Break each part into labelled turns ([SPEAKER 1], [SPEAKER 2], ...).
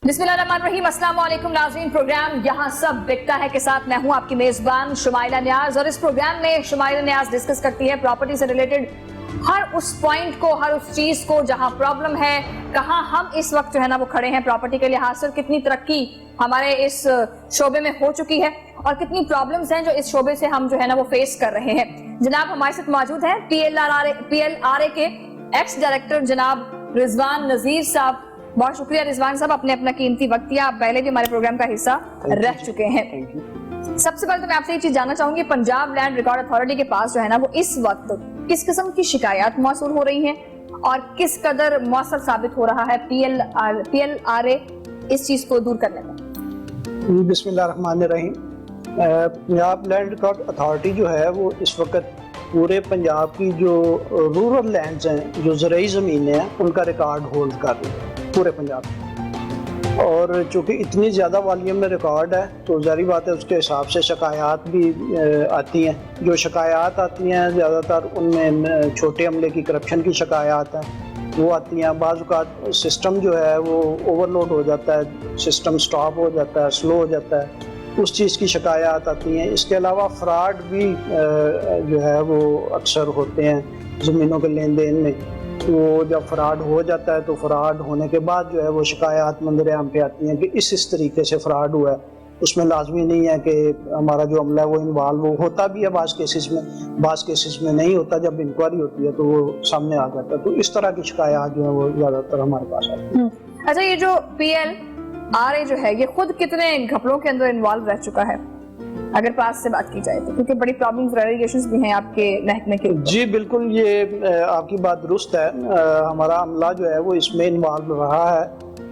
[SPEAKER 1] बिस्मिल्लाहिर्रहमानिर्रहीम, अस्सलाम वालेकुम नाज़रीन। प्रोग्राम यहाँ सब बिकता है के साथ मैं हूँ आपकी मेजबान शुमाइला नियाज और इस प्रोग्राम में शुमाइला नियाज डिस्कस करती है प्रॉपर्टी से रिलेटेड हर उस पॉइंट को, हर उस चीज को जहाँ प्रॉब्लम है, कहाँ हम इस वक्त जो है ना वो खड़े हैं प्रॉपर्टी के लिहाज से, कितनी तरक्की हमारे इस शोबे में हो चुकी है और कितनी प्रॉब्लम्स हैं जो इस शोबे से हम जो है ना वो फेस कर रहे हैं। जनाब हमारे साथ मौजूद हैं PLRA के एक्स डायरेक्टर जनाब रिजवान नजीर साहब। बहुत शुक्रिया रिजवान साहब, अपने अपना कीमती वक्त दिया। आप पहले भी हमारे प्रोग्राम का हिस्सा रह चुके हैं। सबसे पहले तो मैं आपसे ये चीज जानना चाहूंगी, पंजाब लैंड रिकॉर्ड अथॉरिटी के पास जो है ना वो इस वक्त किस किस्म की शिकायत मौसूल हो रही हैं और किस कदर मौसर साबित हो रहा है PLRA इस चीज को दूर करने में?
[SPEAKER 2] बिस्मिल्लाहिर्रहमानिर्रहीम। पंजाब लैंड रिकॉर्ड अथॉरिटी जो है वो इस वक्त पूरे पंजाब की जो रूरल लैंड्स हैं, जो ज़रूरी ज़मीनें हैं, उनका रिकॉर्ड होल्ड कर रही है पूरे पंजाब में। और चूँकि इतनी ज़्यादा वॉल्यूम में रिकॉर्ड है तो ज़ाहिर बात है उसके हिसाब से शिकायत भी आती हैं। जो शिकायत आती हैं ज़्यादातर उनमें छोटे अमले की करप्शन की शिकायत हैं वो आती हैं। बाज़ औक़ात सिस्टम जो है वो ओवरलोड हो जाता है, सिस्टम स्टॉप हो जाता है, स्लो हो जाता है, उस चीज़ की शिकायत आती हैं। इसके अलावा फ्रॉड भी जो है वो अक्सर होते हैं ज़मीनों के लेन देन में। वो जब फ्रॉड हो जाता है तो फ्रॉड होने के बाद जो है वो शिकायत मंजर आम पे आती हैं कि इस तरीके से फ्रॉड हुआ है। उसमें लाजमी नहीं है कि हमारा जो अमला है वो इन्वॉल्व होता भी है, बाज़ केसेस में नहीं होता। जब इंक्वायरी होती है तो वो सामने आ जाता है। तो इस तरह की शिकायत जो है वो ज़्यादातर हमारे पास आती है।
[SPEAKER 1] अच्छा, ये जो PLRA जो है ये खुद कितने घपलों के अंदर इन्वॉल्व रह चुका है अगर पास से बात की जाए तो, क्योंकि बड़ी प्रॉब्लम्स रेलिगेशंस भी हैं आपके महकमे के? जी
[SPEAKER 2] बिल्कुल, ये आपकी बात दुरुस्त है। हमारा अमला जो है वो इसमें इन्वॉल्व रहा है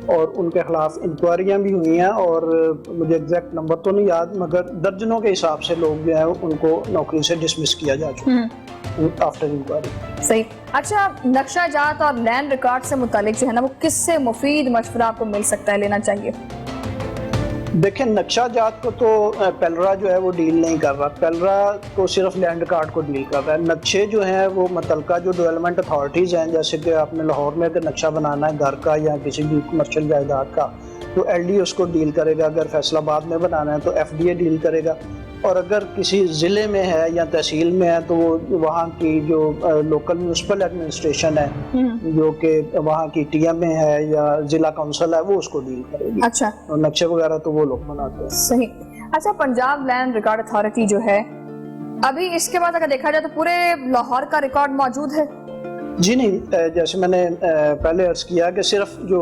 [SPEAKER 2] और उनके खिलाफ इंक्वायरियाँ भी हुई हैं और मुझे एग्जैक्ट नंबर तो नहीं याद, मगर दर्जनों के हिसाब से लोग जो है उनको नौकरी से डिसमिस किया जा चुका है आफ्टर इंक्वायरी।
[SPEAKER 1] सही। अच्छा, नक्शा जात और लैंड रिकॉर्ड से मुतालिक जो है ना वो किससे मुफीद मशवरा आपको मिल सकता है, लेना चाहिए?
[SPEAKER 2] देखिए, नक्शा जात को तो पेलरा जो है वो डील नहीं कर रहा। पेलरा तो सिर्फ लैंड रिकॉर्ड को डील कर रहा है। नक्शे जो हैं वो मुतलका जो डेवलपमेंट अथॉरिटीज़ हैं, जैसे कि आपने लाहौर में अगर नक्शा बनाना है घर का या किसी भी कमर्शियल जायदाद का तो LD उसको डील करेगा। अगर फैसलाबाद में बनाना है तो FDA डील करेगा। और अगर किसी ज़िले में है या तहसील में है तो वो वहाँ की जो लोकल म्यूनसिपल एडमिनिस्ट्रेशन है जो कि वहाँ की TMA है या ज़िला काउंसिल है वो उसको डील करेगी।
[SPEAKER 1] अच्छा,
[SPEAKER 2] और नक्शे वगैरह तो वो लोग बनाते हैं।
[SPEAKER 1] सही। अच्छा, पंजाब लैंड रिकॉर्ड अथॉरिटी जो है अभी इसके बाद अगर देखा जाए तो पूरे लाहौर का रिकॉर्ड मौजूद है?
[SPEAKER 2] जी नहीं, जैसे मैंने पहले अर्ज किया कि सिर्फ जो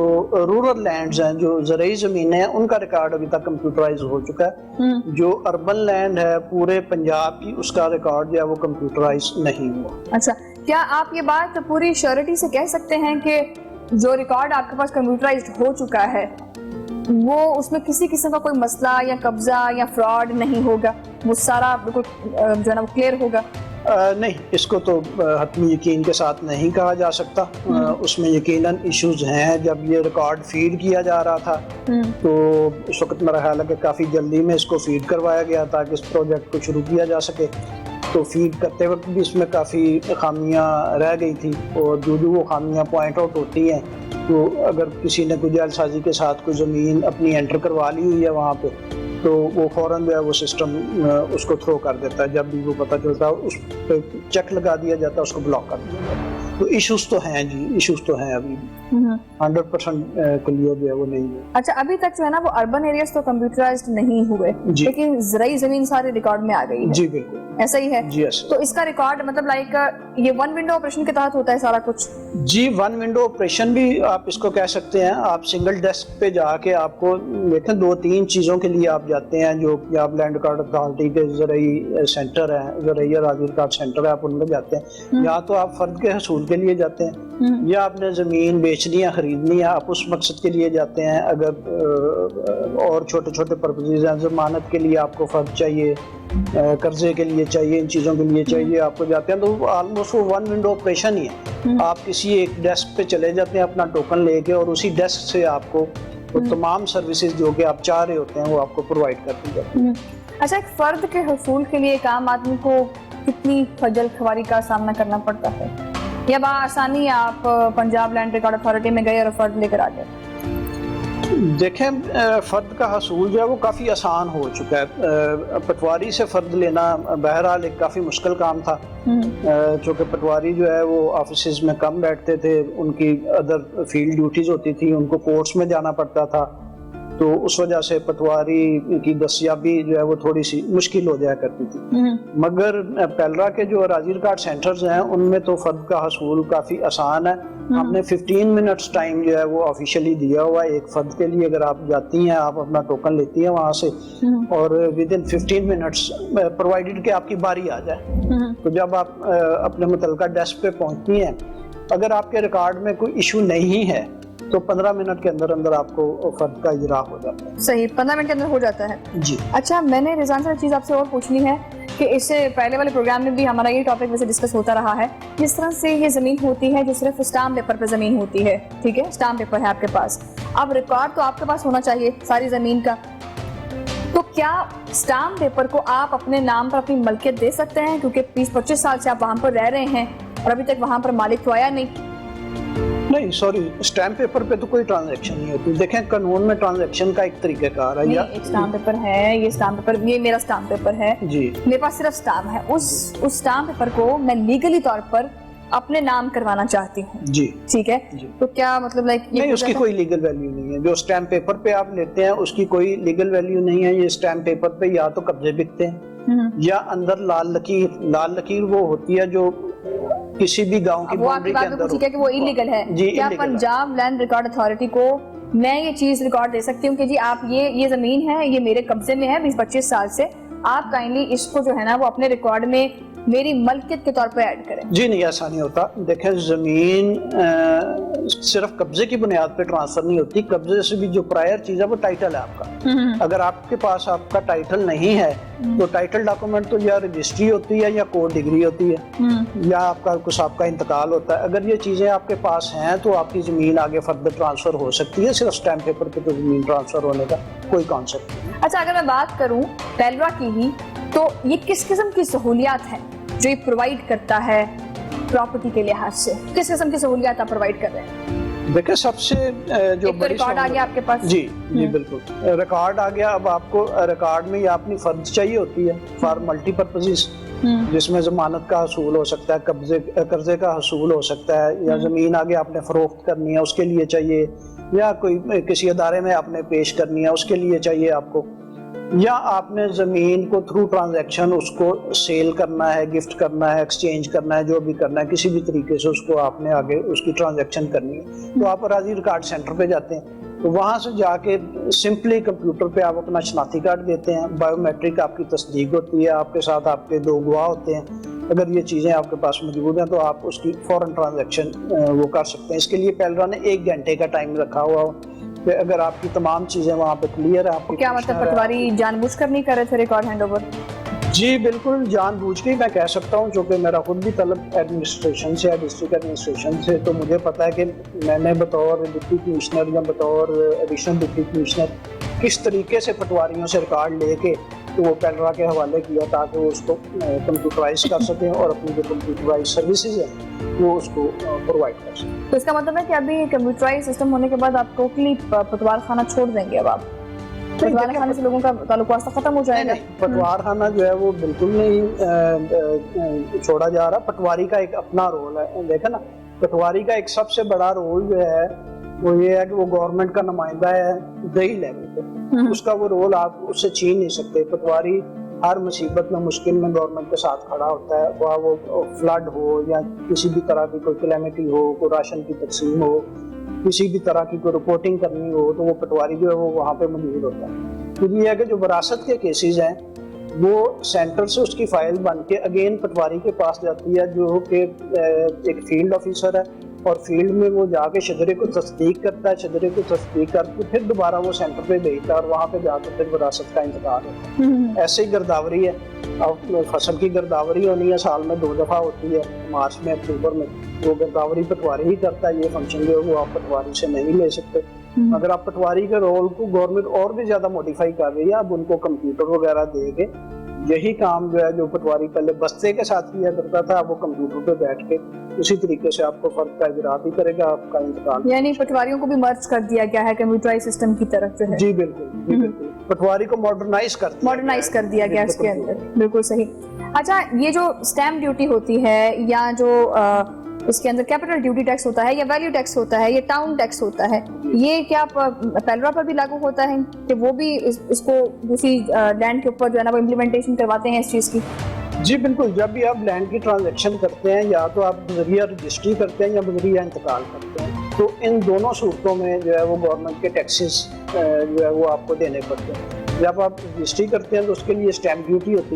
[SPEAKER 2] रूरल लैंड्स हैं, जो ज़रूरी ज़मीनें हैं, उनका रिकॉर्ड अभी तक कंप्यूटराइज हो चुका है। जो अर्बन लैंड है पूरे पंजाब की, उसका रिकॉर्ड जो है वो कंप्यूटराइज नहीं हुआ।
[SPEAKER 1] अच्छा, क्या आप ये बात पूरी श्योरिटी से कह सकते हैं कि जो रिकॉर्ड आपके पास कंप्यूटराइज हो चुका है वो उसमें किसी किस्म का कोई मसला या कब्जा या फ्रॉड नहीं होगा, वो सारा बिल्कुल जो है ना वो क्लियर होगा?
[SPEAKER 2] नहीं, इसको तो हतमी यकीन के साथ नहीं कहा जा सकता। उसमें यकीनन इश्यूज हैं। जब ये रिकॉर्ड फीड किया जा रहा था तो उस वक्त मेरा ख्याल है कि काफ़ी जल्दी में इसको फीड करवाया गया ताकि इस प्रोजेक्ट को शुरू किया जा सके। तो फीड करते वक्त भी इसमें काफ़ी खामियां रह गई थी और जो वो खामियां पॉइंट आउट होती हैं तो अगर किसी ने कोई जालसाजी के साथ कोई ज़मीन अपनी एंटर करवा ली हुई है वहाँ पे तो वो फ़ौरन जो है वो सिस्टम उसको थ्रो कर देता है। जब भी वो पता चलता है उस पर चेक लगा दिया जाता है, उसको ब्लॉक कर दिया जाता है। तो इश्यूज तो हैं जी, इश्यूज तो हैं अभी 100% क्लियर जो है वो नहीं है।
[SPEAKER 1] अच्छा, अभी तक जो है ना वो अर्बन एरियाज तो कंप्यूटराइज्ड नहीं हुए लेकिन ज़रूरी ज़मीन सारे रिकॉर्ड में आ गई है?
[SPEAKER 2] जी बिल्कुल,
[SPEAKER 1] ऐसा ही है
[SPEAKER 2] जी। yes.
[SPEAKER 1] तो इसका रिकॉर्ड मतलब लाइक ये वन विंडो ऑपरेशन के तहत होता है सारा कुछ? जी,
[SPEAKER 2] वन विंडो ऑपरेशन भी आप इसको कह सकते हैं। आप सिंगल डेस्क पे जाके आपको देखें 2-3 चीज़ों के लिए आप जाते हैं जो कि आप लैंड रिकॉर्ड अथॉरिटी के ज़रूरी सेंटर है, ज़रूरी राजी रिकॉर्ड सेंटर है, आप उनमें जाते हैं। या तो आप फर्द के हसूल के लिए जाते हैं या आपने ज़मीन बेचनी है, ख़रीदनी है, आप उस मकसद के लिए जाते हैं। अगर और छोटे छोटे पर्पसेस हैं, ज़मानत के लिए आपको फर्द चाहिए, कर्जे के लिए चाहिए, इन चीज़ों के लिए चाहिए, आपको जाते हैं। तो ऑलमोस्ट वो वन विंडो ऑपरेशन ही है। आप किसी एक डेस्क पे चले जाते हैं अपना टोकन लेके और उसी डेस्क से आपको वो तमाम सर्विसेज जो कि आप चाह रहे होते हैं वो आपको प्रोवाइड कर दी जाती है।
[SPEAKER 1] अच्छा, एक फ़र्द के हसूल के लिए एक आम आदमी को कितनी खजल खुआरी का सामना करना पड़ता है या बआसानी आप पंजाब लैंड रिकॉर्ड अथॉरिटी में गए और फर्द लेकर आ गए?
[SPEAKER 2] देखें, फ़र्द का हसूल जो है वो काफ़ी आसान हो चुका है। पटवारी से फ़र्द लेना बहरहाल एक काफ़ी मुश्किल काम था, चूँकि पटवारी जो है वो ऑफिस में कम बैठते थे, उनकी अदर फील्ड ड्यूटीज़ होती थी, उनको कोर्ट्स में जाना पड़ता था, तो उस वजह से पटवारी की दस्याबी जो है वो थोड़ी सी मुश्किल हो जाया करती थी। मगर पेलरा के जो अराजी रिकॉर्ड सेंटर्स हैं उनमें तो फ़र्द का हसूल काफ़ी आसान है। हमने 15 मिनट्स टाइम जो है वो ऑफिशियली दिया हुआ है एक फ़र्द के लिए। अगर आप जाती हैं, आप अपना टोकन लेती हैं वहाँ से, और विद इन 15 मिनट्स प्रोवाइडेड कि आपकी बारी आ जाए, तो जब आप अपने मुतल्लिका डेस्क पे पहुँचती हैं, अगर आपके रिकॉर्ड में कोई इशू नहीं है तो 15 मिनट के अंदर अंदर आपको फ़र्द का इजरा हो जाता है।
[SPEAKER 1] सही, 15 मिनट के अंदर हो जाता है
[SPEAKER 2] जी।
[SPEAKER 1] अच्छा, मैंने रिजवान सर चीज़ आपसे और पूछनी है कि इससे पहले वाले प्रोग्राम में भी हमारा ये टॉपिक वैसे डिस्कस होता रहा है। जिस तरह से ये ज़मीन होती है जो सिर्फ स्टाम्प पेपर पे ज़मीन होती है, ठीक है, स्टाम्प पेपर है आपके पास, अब रिकॉर्ड तो आपके पास होना चाहिए सारी ज़मीन का, तो क्या स्टाम्प पेपर को आप अपने नाम पर अपनी मलकियत दे सकते हैं? क्योंकि 20-25 साल से आप वहाँ पर रह रहे हैं और अभी तक वहाँ पर मालिक तो आया नहीं,
[SPEAKER 2] सॉरी, स्टैम्प पेपर पे तो कोई ट्रांजैक्शन नहीं होती। देखें, कानून में ट्रांजैक्शन का एक तरीकाकार है। या
[SPEAKER 1] एक स्टाम्प पेपर है, ये स्टाम्प पेपर, ये मेरा स्टाम्प पेपर है
[SPEAKER 2] जी,
[SPEAKER 1] मेरे पास सिर्फ स्टाम्प है, उस स्टाम्प पेपर को मैं लीगली तौर पर अपने नाम करवाना चाहती हूँ जी, ठीक है जी। तो क्या मतलब
[SPEAKER 2] नहीं, उसकी कोई लीगल वैल्यू नहीं है। जो स्टैम्प पेपर पे आप लेते हैं उसकी कोई लीगल वैल्यू नहीं है। ये स्टैम्प पेपर पे या तो कब्जे बिकते हैं या अंदर लाल लकीर वो होती है जो किसी भी गांव की बाउंड्री के अंदर
[SPEAKER 1] कि वो इलीगल है। क्या पंजाब लैंड रिकॉर्ड अथॉरिटी को मैं ये चीज रिकॉर्ड दे सकती हूँ कि जी आप ये जमीन है, ये मेरे कब्जे में है 20-25 साल से, आप काइंडली इसको जो है ना वो अपने रिकॉर्ड में मेरी मलकियत के तौर पे ऐड करें?
[SPEAKER 2] जी नहीं, ऐसा नहीं होता। देखें, जमीन सिर्फ कब्जे की बुनियाद पे ट्रांसफर नहीं होती। कब्जे से भी जो प्रायर चीज है वो टाइटल है आपका। अगर आपके पास आपका टाइटल नहीं है तो टाइटल डॉक्यूमेंट तो या रजिस्ट्री होती है या कोर्ट डिग्री होती है या आपका कुछ आपका इंतकाल होता है। अगर ये चीजें आपके पास हैं तो आपकी जमीन आगे फर्दर ट्रांसफर हो सकती है। सिर्फ स्टैम्प पेपर पे तो जमीन ट्रांसफर होने का कोई कॉन्सेप्ट नहीं।
[SPEAKER 1] अच्छा, अगर मैं बात करूं पेलरा की ही, तो ये किस किस्म की सहूलियात है जो ये प्रोवाइड करता है प्रॉपर्टी के लिहाज से? किस किस्म की सहूलियात आप प्रोवाइड कर रहे हैं?
[SPEAKER 2] देखिए, सबसे जो
[SPEAKER 1] बड़ी रिकॉर्ड आ गया आपके पास।
[SPEAKER 2] जी बिल्कुल, रिकॉर्ड आ गया। अब आपको रिकॉर्ड में या अपनी फर्द चाहिए होती है फॉर मल्टीपर्पजेस, जिसमें जमानत का हसूल हो सकता है, कर्जे का हसूल हो सकता है, या जमीन आगे आपने फरोख्त करनी है उसके लिए चाहिए, या कोई किसी अदारे में आपने पेश करनी है उसके लिए चाहिए आपको, या आपने जमीन को थ्रू ट्रांजैक्शन उसको सेल करना है, गिफ्ट करना है, एक्सचेंज करना है, जो भी करना है, किसी भी तरीके से उसको आपने आगे उसकी ट्रांजैक्शन करनी है, तो आप अराजी रिकॉर्ड सेंटर पे जाते हैं। तो वहाँ से जाके सिंपली कंप्यूटर पे आप अपना शनाख्ती कार्ड देते हैं, बायोमेट्रिक आपकी तस्दीक होती है, आपके साथ आपके 2 गवाह होते हैं। अगर ये चीज़ें आपके पास मौजूद हैं तो आप उसकी फौरन ट्रांजैक्शन वो कर सकते हैं। इसके लिए पेलरा ने 1 घंटे का टाइम रखा हुआ हो कि अगर आपकी तमाम चीज़ें वहाँ पे क्लियर है। आपकी
[SPEAKER 1] क्या मतलब पटवारी जानबूझकर नहीं कर रहे थे रिकॉर्ड हैंडओवर?
[SPEAKER 2] जी बिल्कुल, जानबूझ के मैं कह सकता हूँ, क्योंकि मेरा खुद भी तलब एडमिनिस्ट्रेशन से है, डिस्ट्रिक्ट एडमिनिस्ट्रेशन से, तो मुझे पता है कि मैंने बतौर डिप्टी कमिश्नर या बतौर एडिशनल डिप्टी कमिश्नर किस तरीके से पटवारियों से रिकॉर्ड लेके तो वो पेलरा के हवाले किया ताकि वो उसको कंप्यूटराइज कर सकें और अपनी जो कंप्यूटराइज सर्विसेज है वो उसको प्रोवाइड कर सकें।
[SPEAKER 1] तो इसका मतलब है कि अभी कंप्यूटराइज सिस्टम होने के बाद आप टोटली पटवार खाना छोड़ देंगे? अब आप पटवार खाने से लोगों का ताल्लुक वास्ता खत्म हो जाएगा?
[SPEAKER 2] नहीं, पटवार खाना जो है वो बिल्कुल नहीं छोड़ा जा रहा। पटवारी का एक अपना रोल है। देखा ना, पटवारी का एक सबसे बड़ा रोल जो है वो ये है कि वो गवर्नमेंट का नुमाइंदा है दही लेवल पे, उसका वो रोल आप उससे छीन नहीं सकते। पटवारी हर मुसीबत में, मुश्किल में गवर्नमेंट के साथ खड़ा होता है, वो फ्लड हो या किसी भी तरह की कोई कैलेमिटी हो, कोई राशन की तकसीम हो, किसी भी तरह की कोई रिपोर्टिंग करनी हो, तो वो पटवारी जो है वो वहाँ पे मौजूद होता है। फिर ये है कि जो विरासत के केसेस हैं वो सेंटर से उसकी फाइल बन के अगेन पटवारी के पास जाती है, जो कि एक फील्ड ऑफिसर है, और फील्ड में वो जाके शजरे को तस्दीक करता है, शजरे को तस्दीक करके फिर दोबारा वो सेंटर पे भेजता है और वहाँ पे जाकर फिर विरासत का इंतकाल होता है। ऐसे ही गिरदावरी है। अब फसल की गिरदावरी होनी है, साल में 2 दफ़ा होती है, मार्च में, अक्टूबर में। वो गिरदावरी पटवारी ही करता है। ये फंक्शन जो है वो आप पटवारी से नहीं ले सकते। अगर आप पटवारी के रोल को गवर्नमेंट और भी ज्यादा मॉडिफाई कर रही है, अब उनको कंप्यूटर वगैरह दे के यही काम जो है, जो पटवारी पहले बस्ते के साथ किया करता था, वो कंप्यूटर पे बैठ के उसी तरीके से आपको फर्क का इजरा भी करेगा, आपका इंतकाल।
[SPEAKER 1] यानी पटवारियों को भी मर्ज कर दिया गया है कंप्यूटराइज सिस्टम की तरफ जो है।
[SPEAKER 2] जी बिल्कुल, पटवारी को मॉडर्नाइज कर
[SPEAKER 1] दिया गया इसके अंदर। बिल्कुल सही। अच्छा, ये जो स्टैम्प ड्यूटी होती है या जो इसके अंदर कैपिटल ड्यूटी टैक्स होता है या वैल्यू टैक्स होता है, ये टाउन टैक्स होता है, ये क्या पेलरा पर भी लागू होता है कि वो भी इसको दूसरी लैंड के ऊपर जो है ना वो इम्प्लीमेंटेशन करवाते हैं इस चीज की?
[SPEAKER 2] जी बिल्कुल, जब भी आप लैंड की ट्रांजैक्शन करते हैं, या तो आप बजरिया रजिस्ट्री करते हैं या बजरिया इंतकाल करते हैं, तो इन दोनों सूरतों में जो है वो गवर्नमेंट के टैक्सेस जो है वो आपको देने पड़ते हैं। जब आप रजिस्ट्री करते हैं तो उसके लिए स्टैम्प ड्यूटी होती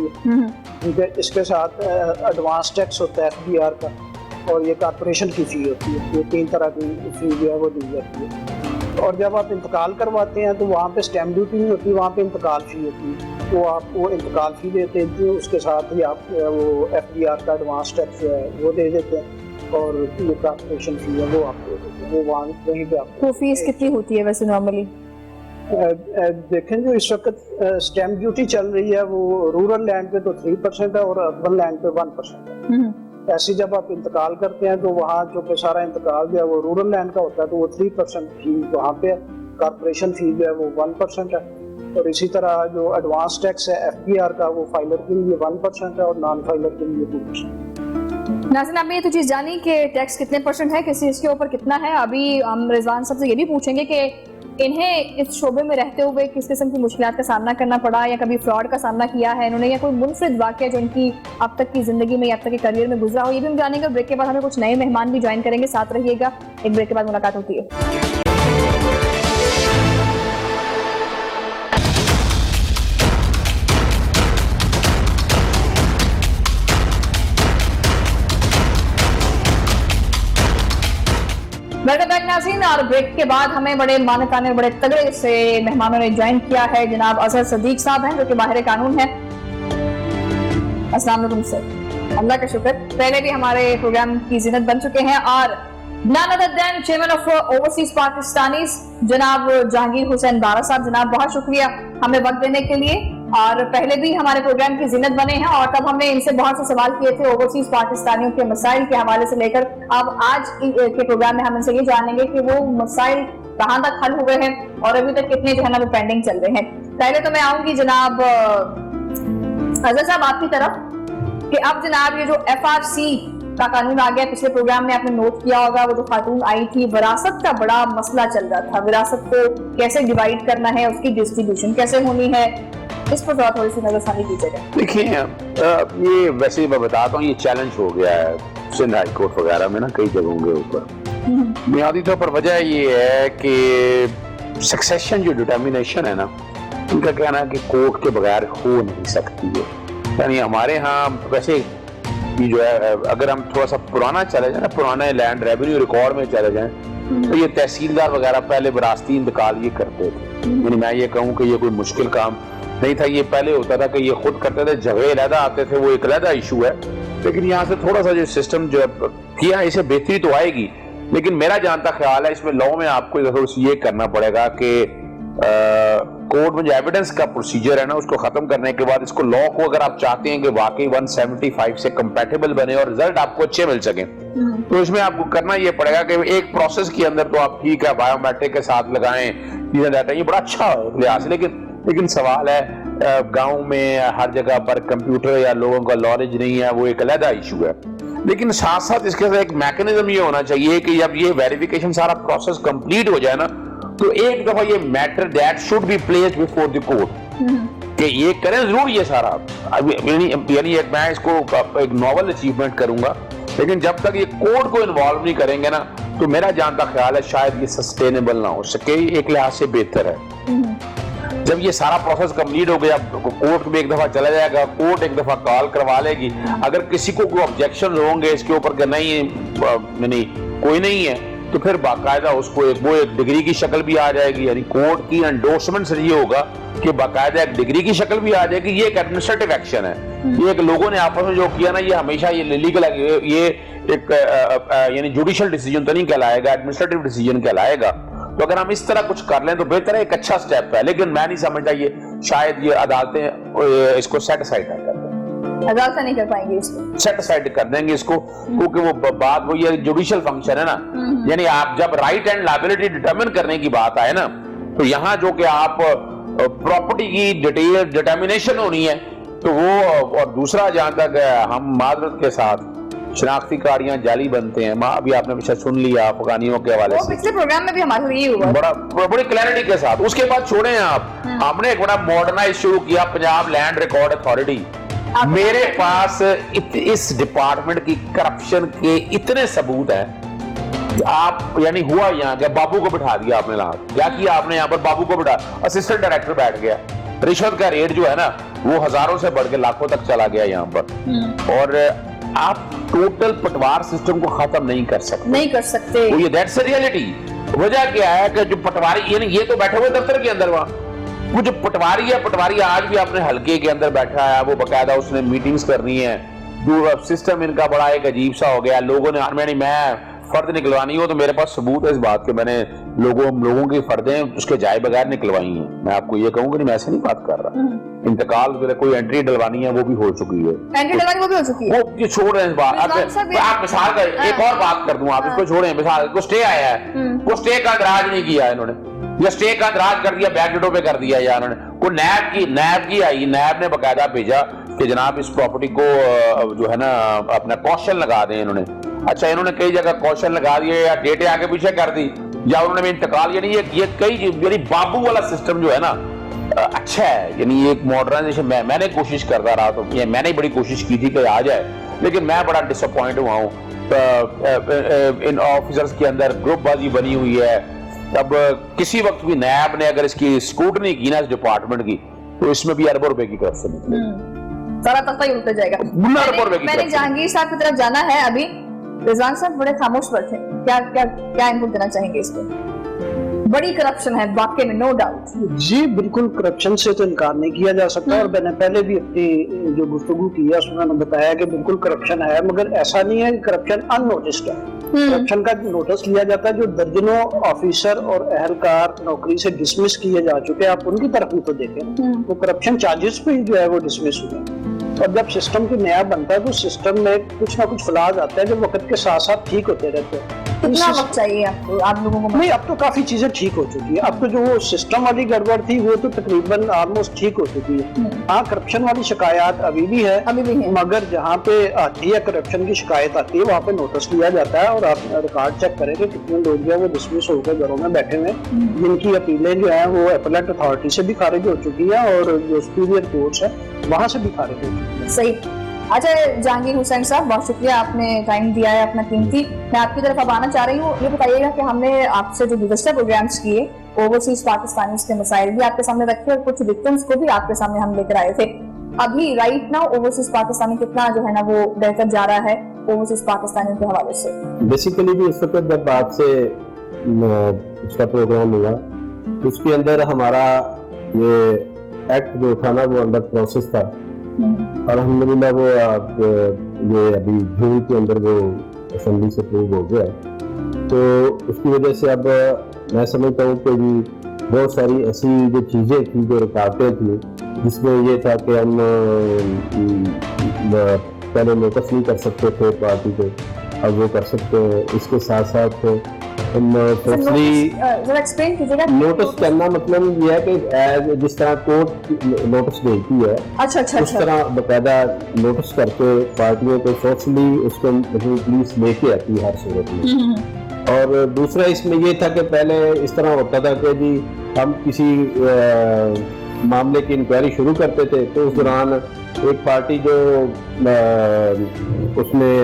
[SPEAKER 2] है, इसके साथ एडवांस टैक्स होता है FBR का, और ये कॉर्पोरेशन की फी होती है। ये 3 तरह की फी जो है वो दी जाती है। और जब आप इंतकाल करवाते हैं तो वहाँ पे स्टैम्प ड्यूटी नहीं होती, वहाँ पे इंतकाल फी होती है। तो आपको इंतकाल फी देते हैं, तो उसके साथ ही आप वो FBR का एडवांस टैक्स जो है वो दे देते हैं, और ये कॉर्पोरेशन फी है वो आप दे देते हैं। वो वहाँ वहीं पे आपको।
[SPEAKER 1] तो फीस कितनी होती है वैसे नॉर्मली?
[SPEAKER 2] देखें, जो इस वक्त स्टैम्प ड्यूटी चल रही है वो रूरल लैंड पे तो 3% है और अर्बन लैंड पे 1% है। ऐसे जब आप इंतकाल करते हैं तो वहाँ जो कि सारा इंतकाल जो है वो रूरल लैंड का होता है, तो वो 3% फी वहाँ पे, कॉर्पोरेशन फी जो है वो 1% है। और इसी तरह जो एडवांस टैक्स है FBR का, वो फाइलर के लिए 1% है और नॉन फाइलर के लिए 2%।
[SPEAKER 1] नाज़रीन, आपने ये तो चीज़ जानी कि टैक्स कितने % है, किसी इसके ऊपर कितना है। अभी हम रिजवान साहब से ये भी पूछेंगे कि इन्हें इस शोबे में रहते हुए किस किस्म की मुश्किलात का सामना करना पड़ा, या कभी फ्रॉड का सामना किया है इन्होंने, या कोई मुनफरिद वाक़या जो इनकी अब तक की जिंदगी में या अब तक के करियर में गुजरा हो, ये भी हम जानेंगे। ब्रेक के बाद हमें कुछ नए मेहमान भी ज्वाइन करेंगे, साथ रहिएगा। एक ब्रेक के बाद मुलाकात होती है। वेलकम बैक नाज़रीन। और ब्रेक के बाद हमें बड़े मानकाने बड़े तगड़े से मेहमानों ने ज्वाइन किया है। जनाब अजहर सदीक साहब हैं जो कि माहिर कानून है। अस्सलाम वालेकुम सर। अल्लाह का शुक्र, पहले भी हमारे प्रोग्राम की जिन्नत बन चुके हैं। और none other than chairman of overseas Pakistanis जनाब जहांगीर हुसैन बारा साहब, जनाब बहुत शुक्रिया हमें वक्त देने के लिए। और पहले भी हमारे प्रोग्राम की जिन्नत बने हैं और तब हमने इनसे बहुत से सवाल किए थे ओवरसीज पाकिस्तानियों के मसाइल के हवाले से लेकर। अब आज के प्रोग्राम में हम इनसे ये जानेंगे कि वो मसाइल कहाँ तक हल हुए हैं और अभी तक कितने जो है ना वो पेंडिंग चल रहे हैं। पहले तो मैं आऊंगी जनाब अजहर साहब आपकी तरफ कि अब जनाब ये जो FRC का कानून आ गया, पिछले प्रोग्राम में आपने नोट किया होगा, वो जो खातून आई थी, विरासत का बड़ा मसला चल रहा था, विरासत को कैसे डिवाइड करना है, उसकी डिस्ट्रीब्यूशन कैसे होनी है, इस पर थोड़ी सी नजरसानी कीजिएगा।
[SPEAKER 3] देखिए, ये वैसे मैं बताता हूँ, ये चैलेंज हो गया है सिंध हाई कोर्ट वगैरह में ना, कई जगहों के ऊपर। बुनियादी तौर पर वजह ये है कि सक्सेशन जो डिटर्मिनेशन है ना, उनका कहना है कि कोर्ट के बगैर हो नहीं सकती है। यानी हमारे यहाँ वैसे ये जो है, अगर हम थोड़ा सा पुराना चले जाए ना, पुराने लैंड रेवेन्यू रिकॉर्ड में चले जाएं, तो ये तहसीलदार वगैरह पहले विरासती इंतकाल ये करते थे। यानी मैं ये कहूँ कि ये कोई मुश्किल काम नहीं था। ये पहले होता था कि ये खुद करते थे, जगह अलहदा आते थे, वो एक अलहदा इशू है। लेकिन यहाँ से थोड़ा सा जो सिस्टम जो किया, इसे बेहतरी तो आएगी, लेकिन मेरा जानता ख्याल है इसमें लॉ में आपको ये करना पड़ेगा कि कोर्ट में जो एविडेंस का प्रोसीजर है ना, उसको खत्म करने के बाद इसको लॉ को अगर आप चाहते हैं कि वाकई 175 से कंपैटिबल बने और रिजल्ट आपको अच्छे मिल सके, तो इसमें आपको करना ये पड़ेगा कि एक प्रोसेस के अंदर तो आप ठीक है बायोमेट्रिक के साथ लगाएं, ये बड़ा अच्छा है लिहाज से। लेकिन सवाल है गांव में हर जगह पर कंप्यूटर या लोगों का नॉलेज नहीं है, वो एक अलग इशू है। लेकिन साथ साथ इसके साथ एक मैकेनिज्म ये होना चाहिए कि जब ये वेरिफिकेशन सारा प्रोसेस कंप्लीट हो जाए ना, तो एक दफा ये matter that should be placed before the court कि ये करें जरूर ये सारा। यानी मैं इसको एक नॉवल अचीवमेंट करूंगा, लेकिन जब तक ये कोर्ट को इन्वॉल्व नहीं करेंगे ना, तो मेरा जानता ख्याल है शायद ये सस्टेनेबल ना हो सके। एक लिहाज से बेहतर है जब ये सारा प्रोसेस कंप्लीट हो गया, कोर्ट में एक दफा चला जाएगा, कोर्ट एक दफा कॉल करवा लेगी। अगर किसी को कोई ऑब्जेक्शन होंगे इसके ऊपर कि नहीं कोई नहीं है, तो फिर बाकायदा उसको वो एक डिग्री की शक्ल भी आ जाएगी। यानी कोर्ट की एंडोर्समेंट से ये होगा कि बाकायदा एक डिग्री की शक्ल भी आ जाएगी। ये एक एडमिनिस्ट्रेटिव एक्शन है। ये एक लोगों ने आपस में जो किया ना, ये हमेशा ये लीगल, ये एक यानी जुडिशियल डिसीजन तो नहीं कहलाएगा, एडमिनिस्ट्रेटिव डिसीजन कहलाएगा। तो अगर हम इस तरह कुछ कर लें तो बेहतर है, एक अच्छा स्टेप है। लेकिन मैं नहीं समझता ये शायद ये अदालतें इसको सेट असाइड कर दें,
[SPEAKER 1] अदालत नहीं कर पाएंगे इसको,
[SPEAKER 3] सेट असाइड कर देंगे इसको, क्योंकि वो बात वो ये जुडिशियल फंक्शन है ना, यानी आप जब राइट एंड लायबिलिटी डिटरमिन करने की बात आए ना, तो यहाँ जो कि आप प्रॉपर्टी की डिटेल डिटर्मिनेशन होनी है, तो वो, और दूसरा जहां तक हम माजरत के साथ शनाख्ती कार्डियां जाली बनते हैं, अभी आपने पीछे सुन लिया अफगानियों के हवाले से,
[SPEAKER 1] पिछले प्रोग्राम में भी हमारे ये हुआ
[SPEAKER 3] बड़ी क्लैरिटी के साथ। उसके बाद छोड़े आप, हमने एक बड़ा मॉडर्नाइज शुरू किया पंजाब लैंड रिकॉर्ड अथॉरिटी। मेरे पास इस डिपार्टमेंट की करप्शन के इतने सबूत हैं, आप यानी हुआ यहाँ क्या, बाबू को बिठा दिया आपने, क्या किया आपने यहाँ पर, बाबू को बिठा, असिस्टेंट डायरेक्टर बैठ गया, रिश्वत का रेट जो है ना वो हजारों से बढ़ के लाखों तक चला गया यहाँ पर, और आप टोटल पटवार सिस्टम को खत्म नहीं कर सकते, तो ये दैट्स रियलिटी। वजह क्या है कि जो पटवारी, यानी ये तो बैठे हुए दफ्तर के अंदर, वहां वो जो पटवारी है, पटवारी आज भी अपने हल्के के अंदर बैठा है, वो बकायदा उसने मीटिंग्स करनी है, जो सिस्टम इनका बड़ा एक अजीब सा हो गया, लोगों ने, मैं फर्द निकलवानी हो तो मेरे पास सबूत है इस बात के, मैंने लोगों की फर्दें उसके जाए बगैर निकलवाई हैं, मैं आपको ये कहूंगा, नहीं मैं ऐसे नहीं बात कर रहा, इंतकाल कोई एंट्री डलवानी है वो भी हो चुकी है, वो ये छोड़ रहे हैं इस बात। आप मिसाल का एक और बात कर दूं, आप इसको छोड़ें, मिसाल को स्टे आया है, वो स्टे का इंतराज नहीं किया इन्होंने, या स्टे का इंतराज कर दिया, बैकडेटों पे कर दिया, या उन्होंने को नैब की आई, नैब ने बकायदा भेजा कि जनाब इस प्रॉपर्टी को जो है ना अपना कौशल लगा दें इन्होंने। अच्छा, इन्होंने कई जगह कौशल लगा दिए या डेटे आगे पीछे कर दी, या उन्होंने इंतकाल, यानी ये कई, यानी बाबू वाला सिस्टम जो है ना अच्छा है, यानी एक मॉडर्नाइजेशन मैंने कोशिश करता रहा, तो ये मैंने बड़ी कोशिश की थी कि आ जाए, लेकिन मैं बड़ा डिसअपॉइंट हुआ हूँ। इन ऑफिसर्स के अंदर ग्रुपबाजी बनी हुई है। अब किसी वक्त भी नैब ने अगर इसकी स्क्रूटनी की ना इस डिपार्टमेंट की, तो इसमें भी अरबों रुपए की करप्शन निकलेगी,
[SPEAKER 1] सारा तख्ता ही उल्टा जाएगा। मैंने जहांगीर साहब की तरफ जाना है अभी, रिजवान साहब बड़े खामोश बैठे, क्या इनपुट देना चाहेंगे इस पर? बड़ी करप्शन है वाकई में, नो डाउट।
[SPEAKER 2] जी बिल्कुल, करप्शन से तो इनकार नहीं किया जा सकता, और मैंने पहले भी अपनी जो गुफ्तगू की है उसमें मैंने बताया कि बिल्कुल करप्शन है, मगर ऐसा नहीं है कि करप्शन अननोटिस्ड है। करप्शन का नोटिस लिया जाता है, जो दर्जनों ऑफिसर और अहलकार नौकरी से डिसमिस किए जा चुके हैं, आप उनकी तरफ भी तो देखें, वो करप्शन चार्जेस पे ही जो है वो डिसमिस हुए। और जब सिस्टम की नया बनता है तो सिस्टम में कुछ ना कुछ फ्लॉज आते हैं जो वक्त के साथ साथ ठीक होते रहते हैं।
[SPEAKER 1] कितना वक्त चाहिए आपको, आप लोगों को?
[SPEAKER 2] नहीं, अब तो काफी चीजें ठीक हो चुकी है, अब तो जो वो सिस्टम वाली गड़बड़ थी वो तो तकरीबन ऑलमोस्ट ठीक हो चुकी है। हाँ, करप्शन वाली शिकायत अभी भी है, मगर जहाँ पे आती है करप्शन की शिकायत आती है वहाँ पे नोटिस लिया जाता है, और आप रिकॉर्ड चेक करें कि कितने लोग जो है वो डिसमिस होकर घरों में बैठे हुए, जिनकी अपीलें जो है वो अपीलेट अथॉरिटी से भी खारिज हो चुकी है, और जो सुपीरियर कोर्ट्स है वहाँ से भी खारिज हो चुकी है।
[SPEAKER 1] सही। अच्छा जहांगीर हुसैन साहब, बहुत शुक्रिया, आपने टाइम दिया है अपना कीमती। मैं आपकी तरफ अब आना चाह रही हूँ, ये बताइएगा कि हमने आपसे जो गुज़श्ता प्रोग्राम्स किए, ओवरसीज पाकिस्तानी के मसाइल भी आपके सामने रखे और कुछ विक्टिम्स को भी आपके सामने हम लेकर आए थे। अभी राइट नाउ ओवरसीज पाकिस्तानी कितना जो है ना वो बेहतर जा रहा है ओवरसीज पाकिस्तानी के हवाले से?
[SPEAKER 4] बेसिकली भी उस वक्त जब आपसे उसका प्रोग्राम हुआ, उसके अंदर हमारा ये एक्ट जो था ना वो अंदर प्रोसेस था, और अल्हम्दुलिल्लाह वो ये अभी जून के अंदर वो असेंबली से अप्रूव हो गया, तो उसकी वजह से अब मैं समझता हूँ कि बहुत सारी ऐसी जो चीज़ें थी, जो रुकावटें थी, जिसमें ये था कि हम पहले नोटिस नहीं कर सकते थे पार्टी को, अब वो कर सकते हैं। इसके साथ साथ हम नोटिस करना मतलब ये है कि जिस तरह कोर्ट नोटिस देती है,
[SPEAKER 1] अच्छा,
[SPEAKER 4] उस तरह बकायदा नोटिस करके पार्टियों को सोशली उसको पुलिस लेके आती है हर सूरत में। और दूसरा इसमें ये था कि पहले इस तरह होता था कि जी हम किसी मामले की इंक्वायरी शुरू करते थे, तो उस दौरान एक पार्टी जो उसमें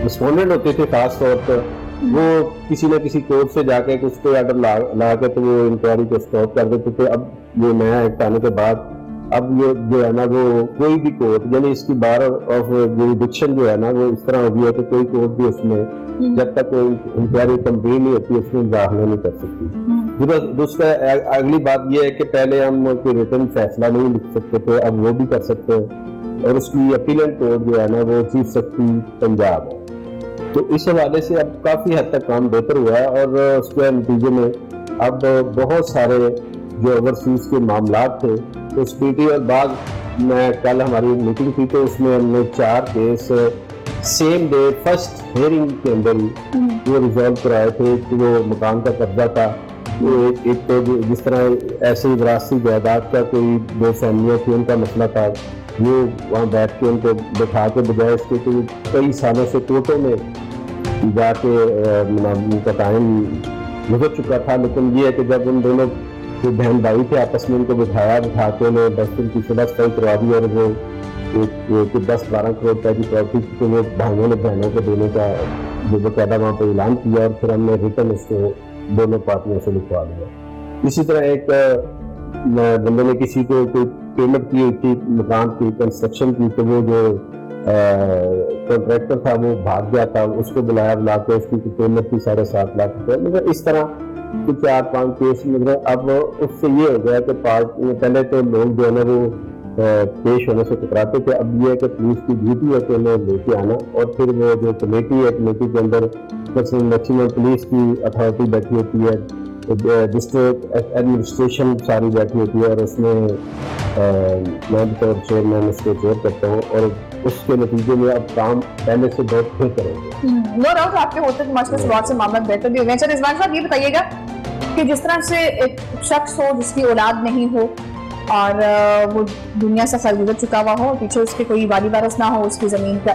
[SPEAKER 4] रिस्पोंडेंट होते थे खास तौर पर, वो किसी न किसी कोर्ट से जाके कुछ तो ऑर्डर ला के तो वो इंक्वायरी को स्टॉप कर देते थे। अब ये नया एक्ट आने के बाद अब ये जो है ना वो कोई भी कोर्ट, यानी इसकी बार ऑफ जुरिडिक्शन जो है ना वो इस तरह हो गई है कि कोई कोर्ट भी उसमें जब तक कोई इंक्वायरी कंप्लीट नहीं होती उसमें दाखिला नहीं कर सकती। दूसरा अगली बात ये है कि पहले हम कोई रिटन फैसला नहीं लिख सकते थे, अब वो भी कर सकते हैं, और उसकी अपीलेंट कोर्ट जो है ना वो चीफ सेक्रेटरी पंजाब है। तो इस हवाले से अब काफ़ी हद तक काम बेहतर हुआ है, और उसके नतीजे में अब बहुत सारे जो ओवरसीज के मामला थे तो सिक्योरिटी और बाद में कल हमारी मीटिंग थी तो उसमें हमने 4 case same day first hearing के अंदर ही वो रिजॉल्व कराए थे कि वो मकान का कब्जा था। वो एक तो जिस तरह ऐसे ही विरासती जायदाद का कोई 2 फैमिलियाँ थी उनका मसला था, वो वहाँ बैठ के उनको बैठा के बजाय इसके तो कई सालों से कोर्टों में जाके उनका टाइम गुजर चुका था। लेकिन ये है कि जब उन दोनों जो बहन भाई थे आपस में उनको बिठा के उन्हें 10 दिन की सुलह सफाई करवा दी और वो 10-12 करोड़ रुपए की प्रॉपर्टी को वो भाइयों ने बहनों को देने का जो बकायदा वहाँ पर ऐलान किया और फिर हमने रिटर्न उसको दोनों पार्टियों से लिखवा दिया। इसी तरह एक बंदे ने किसी को कोई पेमेंट की हुई थी मकान की कंस्ट्रक्शन की, तो वो जो कॉन्ट्रैक्टर था वो भाग गया था, उसको बुला के उसकी पेमेंट थी 7.5 लाख रुपए। मतलब इस तरह 4-5 केस मतलब अब उससे ये हो गया कि पहले तो लोग जो है ना वो पेश होने से कतराते थे, अब ये है कि पुलिस की ड्यूटी है कि उन्हें लेके आना और फिर वो जो कमेटी है कमेटी के अंदर मैक्सिमम पुलिस की अथॉरिटी बैठी होती है, डिस्ट्रिक्ट एडमिनिस्ट्रेशन सारी बैठी होती है और उसमें मैं बतौर चेयरमैन उसको चेयर करता हूँ और उसके नतीजे में अब काम पहले से बहुत फिर करेंगे।
[SPEAKER 1] नो डाउट आपके होते तो शुरुआत से मामला बेहतर भी हो गया। सर रिजवान साहब ये बताइएगा कि जिस तरह से एक शख्स हो जिसकी औलाद नहीं हो और वो दुनिया से सरगुजर चुका हुआ हो, पीछे उसके कोई वाली वारस ना हो उसकी जमीन का,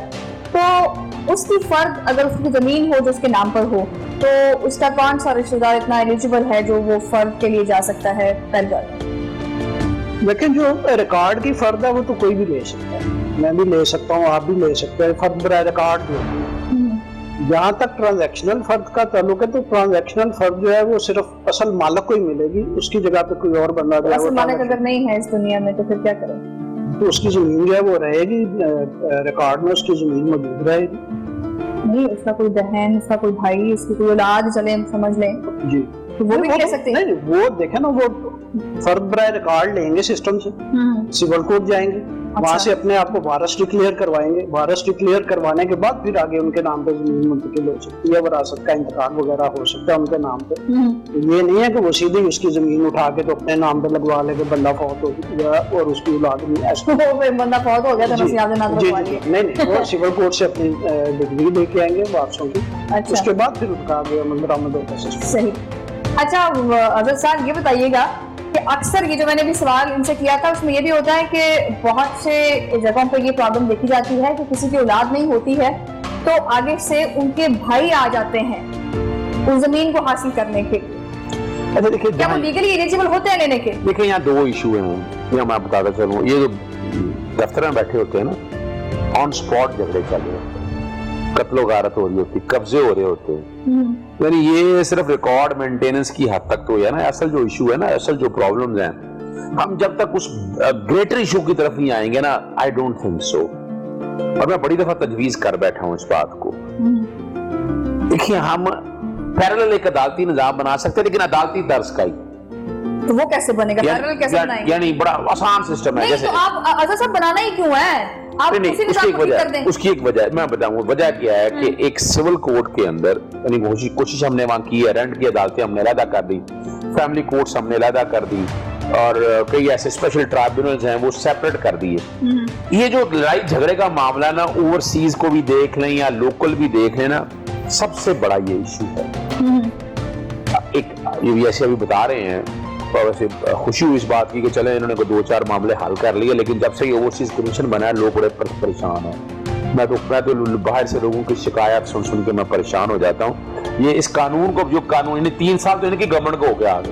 [SPEAKER 1] तो उसकी फर्द अगर उसकी जमीन हो जो उसके नाम पर हो तो उसका कौन सा रिश्तेदार इतना एलिजिबल है जो वो फर्द के लिए जा सकता है पैरगार?
[SPEAKER 2] लेकिन जो रिकॉर्ड की फर्द है वो तो कोई भी ले सकता है, मैं भी ले सकता हूँ, आप भी ले सकते हैं। फर्द बराए रिकॉर्ड जो जहाँ तक ट्रांजैक्शनल फर्द का ताल्लुक है तो ट्रांजैक्शनल फर्द जो है वो सिर्फ असल मालिक को ही मिलेगी, उसकी जगह पे कोई और बंदा जो है
[SPEAKER 1] असल मालिक अगर नहीं है इस दुनिया में तो फिर क्या करें?
[SPEAKER 2] तो उसकी जमीन जो है वो रहेगी, रिकॉर्ड में उसकी जमीन मौजूद रहेगी।
[SPEAKER 1] नहीं, उसका कोई बहन, उसका कोई भाई, उसकी कोई औलाद चले समझ लें
[SPEAKER 2] जी,
[SPEAKER 1] तो वो भी ले सकते हैं।
[SPEAKER 2] नहीं, वो देखे ना, वो फर्द बराए रिकॉर्ड लेंगे सिस्टम से, सिविल कोर्ट जाएंगे, वहां से अपने आप को वारस डिक्लेयर करवाएंगे, वारस डिक्लेयर करवाने के बाद फिर आगे उनके नाम पे जमीन मुंतकिल हो सकती है, विरासत का इंतकाल वगैरह हो सकता है उनके नाम पे। तो ये नहीं है कि वो सीधे उसकी जमीन उठा के तो अपने नाम पे लगवा ले, बंदा फौत हो गया और उसकी औलाद नहीं, ऐसा
[SPEAKER 1] बंदा फौत हो गया तो नसीब नाम लगवा लिए।
[SPEAKER 2] नहीं, वो सिविल कोर्ट से अपनी डिग्री लेके आएंगे वारसों की, उसके बाद फिर उनका आगे बरामद होता है।
[SPEAKER 1] सही। अच्छा अजहर साहब ये बताइएगा कि अक्सर ये जो मैंने भी सवाल इनसे किया था उसमें ये भी होता है कि बहुत से जगहों पर ये प्रॉब्लम देखी जाती है कि किसी की औलाद नहीं होती है तो आगे से उनके भाई आ जाते हैं उस जमीन को हासिल करने के लिए।
[SPEAKER 3] अच्छा देखिए,
[SPEAKER 1] क्या वो लीगली एलिजिबल होते हैं लेने के? देखिए
[SPEAKER 3] यहाँ 2 इशू हैं, मैं बताता चलूँ। ये जो दफ्तर में बैठे होते हैं ना, ऑन स्पॉट झगड़े चल रहे होते हैं, कत्लो गारत हो रही होती, कब्जे हो रहे होते हैं, यानी ये सिर्फ रिकॉर्ड मेंटेनेंस की हद तक तो है ना। असल जो इशू है ना, असल जो प्रॉब्लम्स हैं, हम जब तक उस ग्रेटर इशू की तरफ नहीं आएंगे ना, आई डोंट थिंक सो। और मैं बड़ी दफा तजवीज कर बैठा हूं इस बात को। देखिए, हम पैरेलल एक अदालती निजाम बना सकते हैं, लेकिन अदालती तर्ज का ही।
[SPEAKER 1] तो वो कैसे बनेगा? पैरेलल कैसे बनाएंगे?
[SPEAKER 3] यानी बड़ा आसान सिस्टम है। जैसे
[SPEAKER 1] तो आप अजहर साहब बनाना ही क्यों है? आप
[SPEAKER 3] उसकी एक वजह मैं बताऊं। वजह क्या है कि एक सिविल कोर्ट के अंदर यानी कोशिश हमने वहां की है, रेंट की अदालतें हमने अलहदा कर दी, फैमिली कोर्ट्स हमने अलहदा कर दी और कई ऐसे स्पेशल ट्राइब्यूनल्स हैं वो सेपरेट कर दिए। ये जो लड़ाई झगड़े का मामला ना, ओवरसीज को भी देख लें या लोकल भी देख लें ना, सबसे बड़ा ये इशू है। एक ये ऐसे अभी बता रहे हैं, वैसे खुशी हुई इस बात की कि चले इन्होंने 2-4 मामले हल कर लिए, लेकिन जब से ये ओवरसीज कमीशन बना है लोग बड़े परेशान हैं। मैं तो बाहर से लोगों की शिकायत सुन के मैं परेशान हो जाता हूँ। ये इस कानून को, जो कानून इन्हें 3 साल तो इनकी गवर्नमेंट को हो गया आगे,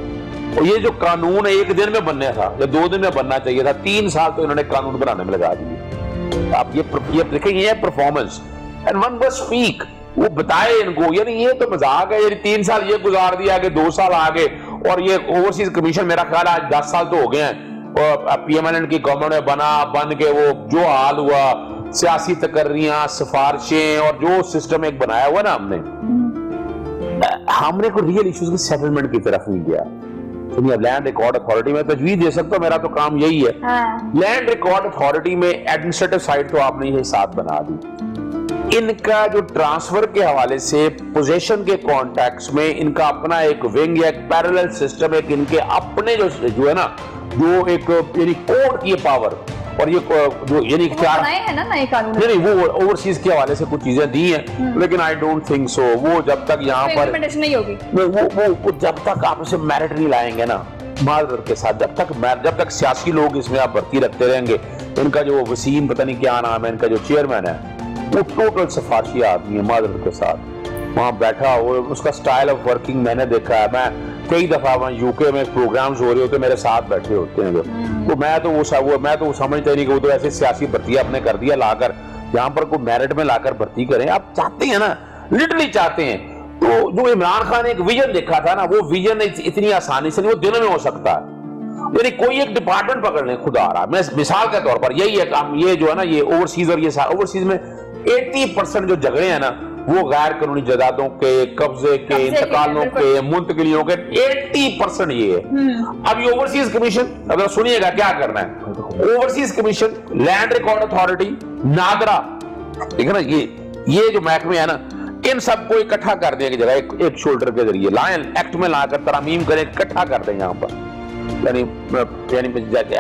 [SPEAKER 3] और ये जो कानून 1 दिन में बनना था या 2 दिन में बनना चाहिए था, 3 साल तो इन्होंने कानून बनाने में लगा दिए। आप ये देखें, ये है परफॉर्मेंस। एंड वन बस स्पीक, वो बताए इनको, यानी ये तो मजाक है, यानी 3 साल ये गुजार दिया आगे, 2 साल आगे, और ये ओवरसीज कमीशन मेरा ख्याल आज 10 साल तो हो गए हैं। और पीएमएल की गवर्नमेंट में बन के वो जो हाल हुआ, सियासी तकर्रियां, सिफारिशें और जो सिस्टम एक बनाया हुआ ना हमने को रियल इश्यूज की सेटलमेंट की तरफ नहीं गया। तो अब लैंड रिकॉर्ड अथॉरिटी में तजवीज दे सकता हूं, मेरा तो काम यही है। लैंड रिकॉर्ड अथॉरिटी में एडमिनिस्ट्रेटिव साइड तो आपने ये साथ बना दी, इनका जो ट्रांसफर के हवाले से पोजीशन के कॉन्टेक्स्ट में इनका अपना एक विंग या एक पैरेलल सिस्टम, एक इनके अपने जो है ना जो एक यानी कोर्ट की पावर और ये जो यानी इख्तियार
[SPEAKER 1] बनाए हैं ना नए कानून,
[SPEAKER 3] नहीं वो ओवरसीज के हवाले से कुछ चीजें दी हैं, लेकिन आई डोंट थिंक सो वो जब तक यहाँ पर
[SPEAKER 1] इम्प्लीमेंटेशन नहीं होगी,
[SPEAKER 3] वो जब तक आप इसे मेरिट नहीं लाएंगे ना माजरत के साथ, जब तक सियासी लोग इसमें आप भर्ती रखते रहेंगे। इनका जो वसीम पता नहीं क्या नाम है, इनका जो चेयरमैन है वो टोटल सिफारशी आदमी है माजरत के साथ, वहाँ बैठा वो उसका स्टाइल ऑफ वर्किंग मैंने देखा है। मैं कई दफा वहाँ यूके में प्रोग्राम्स हो रहे होते मेरे साथ बैठे होते हैं जो, तो मैं तो वो समझता नहीं कि वो तो ऐसे सियासी भर्ती आपने कर दिया लाकर यहाँ पर कोई मेरिट में लाकर भर्ती करें। आप चाहते हैं ना, लिटरली चाहते हैं, तो जो इमरान खान ने एक विजन देखा था ना, वो विजन इतनी आसानी से नहीं, वो दिनों में हो सकता है। यानी कोई एक डिपार्टमेंट पकड़ लें, खुदा आ रहा, मैं मिसाल के तौर पर यही है काम, ये जो है ना ये ओवरसीज और ये ओवरसीज में 80% जो झगड़े हैं ना वो गैर कानूनी जायदादों के, कब्जे के, इंतकालों के, मुंतकिलियों के 80% ये है। अब ये ओवरसीज कमीशन, अगर सुनिएगा क्या करना है, overseas commission, land record authority, NADRA, ठीक है ना, ये जो महकमे है ना, इन सबको इकट्ठा कर देने की जगह एक शोल्डर के जरिए लाएं, एक्ट में लाकर तरमीम करें, इकट्ठा कर दें यहाँ पर। यानी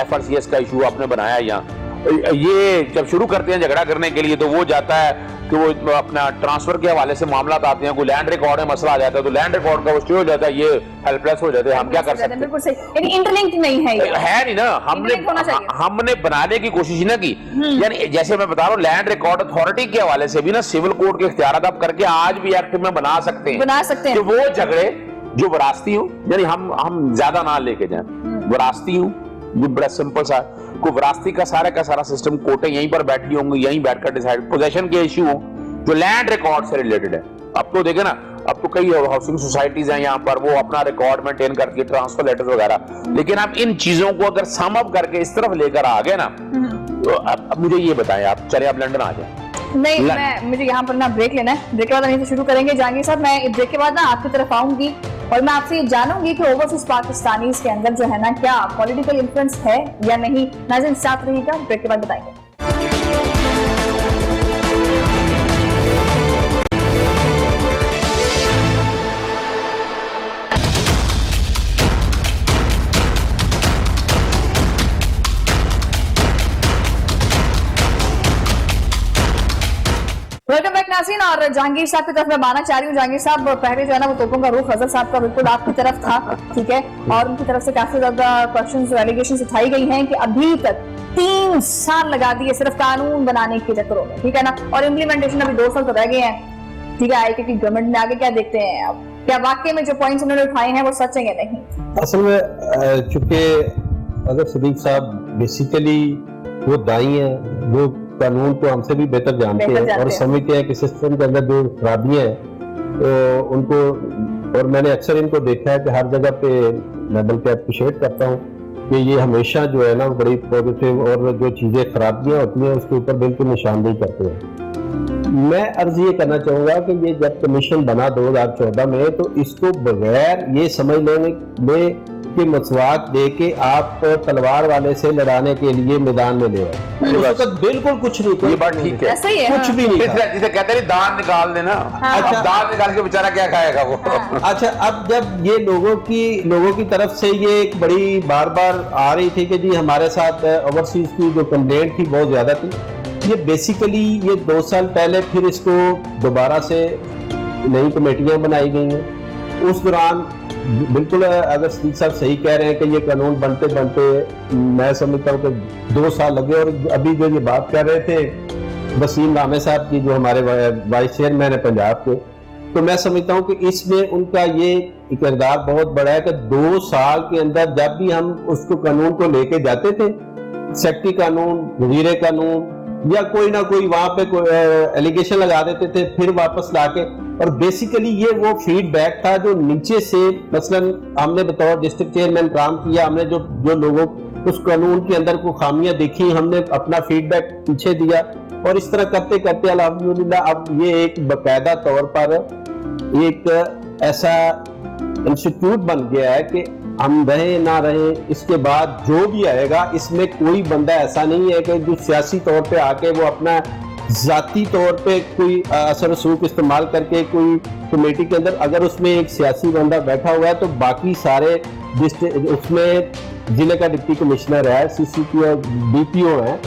[SPEAKER 3] FRCS का इशू आपने बनाया यहाँ, ये जब शुरू करते हैं झगड़ा करने के लिए तो वो जाता है कि वो अपना ट्रांसफर के हवाले से मामला आते हैं, कोई लैंड रिकॉर्ड में मसला आ जाता है तो लैंड रिकॉर्ड का वो स्टे हो जाता है, ये हेल्पलेस हो जाते हैं, हम क्या कर सकते हैं।
[SPEAKER 1] बिल्कुल सही, यानी इंटरलिंक नहीं है ये,
[SPEAKER 3] है नहीं ना, हमने बनाने की कोशिश ना की। यानी जैसे मैं बता रहा हूँ लैंड रिकॉर्ड अथॉरिटी के हवाले से भी ना सिविल कोर्ट के इख्तियार आप करके आज भी एक्ट में बना सकते हैं कि वो झगड़े जो विरासती हो, यानी हम ज्यादा ना लेके जाए, विरासती हो, जो बड़ा सिंपल सा को विरासती का सारा सिस्टम कोर्टें यहीं पर बैठी होंगी, यहीं बैठकर डिसाइड, पोजेशन के इश्यू हो जो लैंड रिकॉर्ड से रिलेटेड है। अब तो देखे ना, अब तो कई हाउसिंग सोसाइटीज हैं यहाँ पर, वो अपना रिकॉर्ड मेंटेन करती है, ट्रांसफर लेटर्स वगैरह, लेकिन आप इन चीजों को अगर सम अप करके इस तरफ लेकर आ गए ना, तो अब मुझे ये बताएं, आप चले आप लंदन आ जाए।
[SPEAKER 1] नहीं, मुझे यहाँ पर ना ब्रेक लेना है, ब्रेक के बाद नहीं तो शुरू करेंगे। जहांगीर साहब, मैं ब्रेक के बाद ना आपकी तरफ आऊंगी और मैं आपसे ये जानूंगी कि ओवरसीज पाकिस्तानीज के अंदर जो है ना क्या पॉलिटिकल इन्फ्लुएंस है या नहीं। नाज़रीन साथ रहिएगा, ब्रेक के बाद बताएंगे। वेलकम बैक नाज़रीन, और जहांगीर साहब की तरफ मैं आना चाह रही हूँ। जहांगीर साहब, पहले जो है ना वो तोपों का रुख फजल साहब का बिल्कुल आपकी तरफ था, ठीक है, और उनकी तरफ से काफी ज्यादा क्वेश्चंस और एलिगेशंस उठाई गई हैं कि अभी तक 3 साल लगा दिए सिर्फ कानून बनाने के चक्करों में, ठीक है ना, और इम्प्लीमेंटेशन अभी 2 साल तो रह गए हैं, ठीक है। आई की गवर्नमेंट में आगे क्या देखते हैं आप, क्या वाकई में जो पॉइंट्स उन्होंने उठाए हैं वो सच है या नहीं?
[SPEAKER 4] असल में चूंकि अगर सदीक साहब बेसिकली वो दाई हैं, वो कानून को हमसे भी बेहतर जानते हैं और समझते हैं कि सिस्टम के अंदर जो खराबियां हैं तो उनको, और मैंने अक्सर इनको देखा है कि हर जगह पे मैं बल्कि अप्रिशिएट करता हूँ कि ये हमेशा जो है ना बड़ी पॉजिटिव, और जो चीजें खराबियां होती हैं उसके ऊपर बिल्कुल निशानदेही करते हैं। मैं अर्ज ये करना चाहूंगा कि ये जब कमीशन बना 2014 में, तो इसको बगैर ये समझ लेने में कि मसवाक दे के आप तलवार वाले से लड़ाने के लिए मैदान में ले आए, बिल्कुल कुछ नहीं,
[SPEAKER 3] ये बात ठीक है,
[SPEAKER 4] कुछ भी नहीं,
[SPEAKER 3] जिसे कहते हैं दान निकाल देना। अच्छा, दान निकाल के बेचारा क्या खाएगा वो।
[SPEAKER 4] अच्छा, अब जब ये लोगों की तरफ से ये एक बड़ी बार आ रही थी कि जी हमारे साथ ओवरसीज की जो कंप्लेंट थी बहुत ज्यादा थी, ये बेसिकली ये 2 साल पहले फिर इसको दोबारा से नई कमेटियां बनाई गई हैं। उस दौरान बिल्कुल अगर सदीक साहब सही कह रहे हैं कि ये कानून बनते बनते मैं समझता हूँ कि 2 साल लगे, और अभी जो ये बात कर रहे थे वसीम रामे साहब की, जो हमारे वाइस चेयरमैन है पंजाब के, तो मैं समझता हूँ कि इसमें उनका ये किरदार बहुत बड़ा है कि 2 साल के अंदर जब भी हम उसको कानून को लेके जाते थे, सेक्रेटरी कानून, वजीरे कानून या कोई ना कोई वहां पे एलिगेशन लगा देते थे, फिर वापस लाके, और बेसिकली ये वो फीडबैक था जो नीचे से, मसलन हमने बतौर डिस्ट्रिक्ट चेयरमैन काम किया, हमने जो लोगों उस कानून के अंदर को खामियां देखी, हमने अपना फीडबैक पीछे दिया, और इस तरह करते करते अल्हम्दुलिल्लाह अब ये एक बाकायदा तौर पर एक ऐसा इंस्टीट्यूट बन गया है कि हम रहे ना रहे, इसके बाद जो भी आएगा इसमें कोई बंदा ऐसा नहीं है कि जो सियासी तौर पे आके वो अपना जाती तौर पे कोई असर रसूख इस्तेमाल करके कोई कमेटी के अंदर, अगर उसमें एक सियासी बंदा बैठा हुआ है तो बाकी सारे उसमें जिले का डिप्टी कमिश्नर है, CCP और DPO है,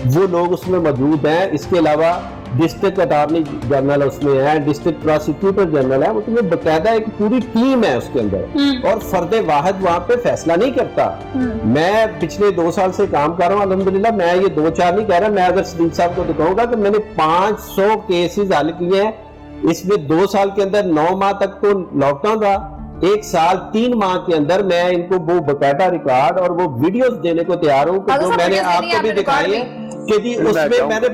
[SPEAKER 4] वो लोग उसमें मौजूद हैं। इसके अलावा डिस्ट्रिक्ट अटॉर्नी जनरल उसमें है, डिस्ट्रिक्ट प्रोसिक्यूटर जनरल है, उसमें बकायदा एक पूरी टीम है उसके अंदर। और फर्द वाहिद वहां पे फैसला नहीं करता। मैं पिछले 2 साल से काम कर रहा हूँ अल्हम्दुलिल्लाह। मैं ये 2-4 नहीं कह रहा, मैं अगर सदीक साहब को दिखाऊंगा कि मैंने 500 केसेस हल किए हैं। इसमें 2 साल के अंदर 9 माह तक तो लॉकडाउन रहा, 1 साल 3 माह के अंदर मैं इनको वो बकायदा रिकॉर्ड और वो वीडियोस देने को तैयार हूँ, जो मैंने आपको भी दिखाई है कि जी उसमें मैंने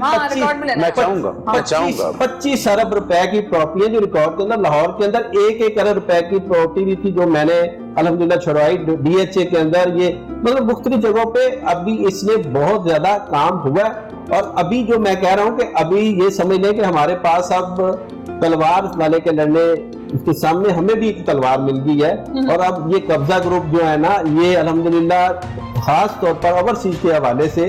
[SPEAKER 4] 25 अरब रुपए की प्रॉपर्टी है जो रिकॉर्ड के अंदर, लाहौर के अंदर 1 अरब रुपए की प्रॉपर्टी भी थी जो मैंने अल्हम्दुलिल्लाह छुड़वाई DHA के अंदर। ये मतलब मुख्तलिफ जगहों पे अभी इसने बहुत ज्यादा काम हुआ है। और अभी जो मैं कह रहा हूँ कि अभी ये समझ लें कि हमारे पास अब तलवार वाले के लड़ने उसके सामने हमें भी एक तलवार मिल गई है। और अब ये कब्जा ग्रुप जो है ना, ये अल्हम्दुलिल्लाह खास तौर पर ओवरसीज के हवाले से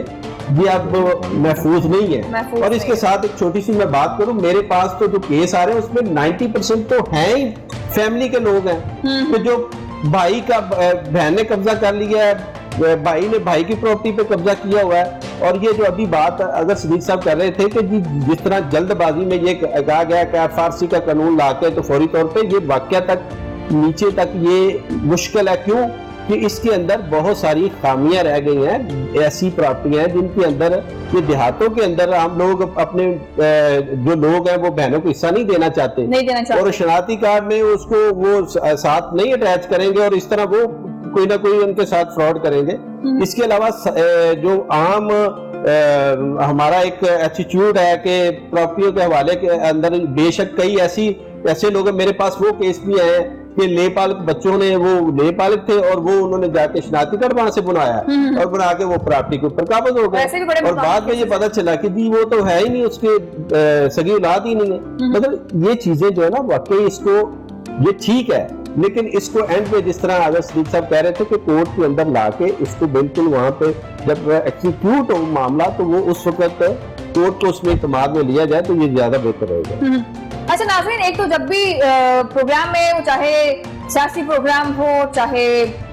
[SPEAKER 4] ये अब महफूज नहीं है। और इसके साथ एक छोटी सी मैं बात करूं, मेरे पास तो जो केस आ रहे हैं उसमें 90% तो हैं ही फैमिली के लोग हैं। तो जो भाई का बहन ने कब्जा कर लिया है, भाई ने भाई की प्रॉपर्टी पे कब्जा किया हुआ है। और ये जो अभी बात अगर सदीक साहब कर रहे थे कि जी जिस तरह जल्दबाजी में ये कहा गया कि फारसी का कानून लाके तो फौरी तौर पे ये वाकया तक नीचे तक ये मुश्किल है। क्यों कि इसके अंदर बहुत सारी खामियां रह गई हैं, ऐसी प्रॉपर्टियां हैं जिनके अंदर ये देहातों के अंदर हम लोग अपने जो लोग हैं वो बहनों को हिस्सा नहीं देना चाहते और शनाख्ती कार्ड में उसको वो साथ नहीं अटैच करेंगे और इस तरह वो कोई ना कोई उनके साथ फ्रॉड करेंगे। इसके अलावा जो आम हमारा एक एटीट्यूड है कि प्रॉपर्टियों के हवाले के अंदर बेशक कई ऐसे लोग मेरे पास वो केस भी आए कि लेपालक बच्चों ने वो लेपालक थे और वो उन्होंने जाके शनाख्ती कार्ड वहां से बनवाया और बना के वो प्रॉपर्टी के ऊपर काबज हो गए। और बाद में ये पता चला कि जी वो तो है ही नहीं, उसके सगी औलाद ही नहीं है। मतलब ये चीजें जो है ना वाकई इसको ये ठीक है, लेकिन इसको एंड में जिस तरह अगर सदीक साहब कह रहे थे कि कोर्ट के अंदर लाके इसको बिल्कुल वहां पे जब एक्सिक्यूट हो मामला तो वो उस वक्त कोर्ट को उसमें इत्मीनान में लिया जाए तो ये ज्यादा बेहतर रहेगा।
[SPEAKER 1] अच्छा नाज़रीन, एक तो जब भी प्रोग्राम में वो चाहे सियासी प्रोग्राम हो, चाहे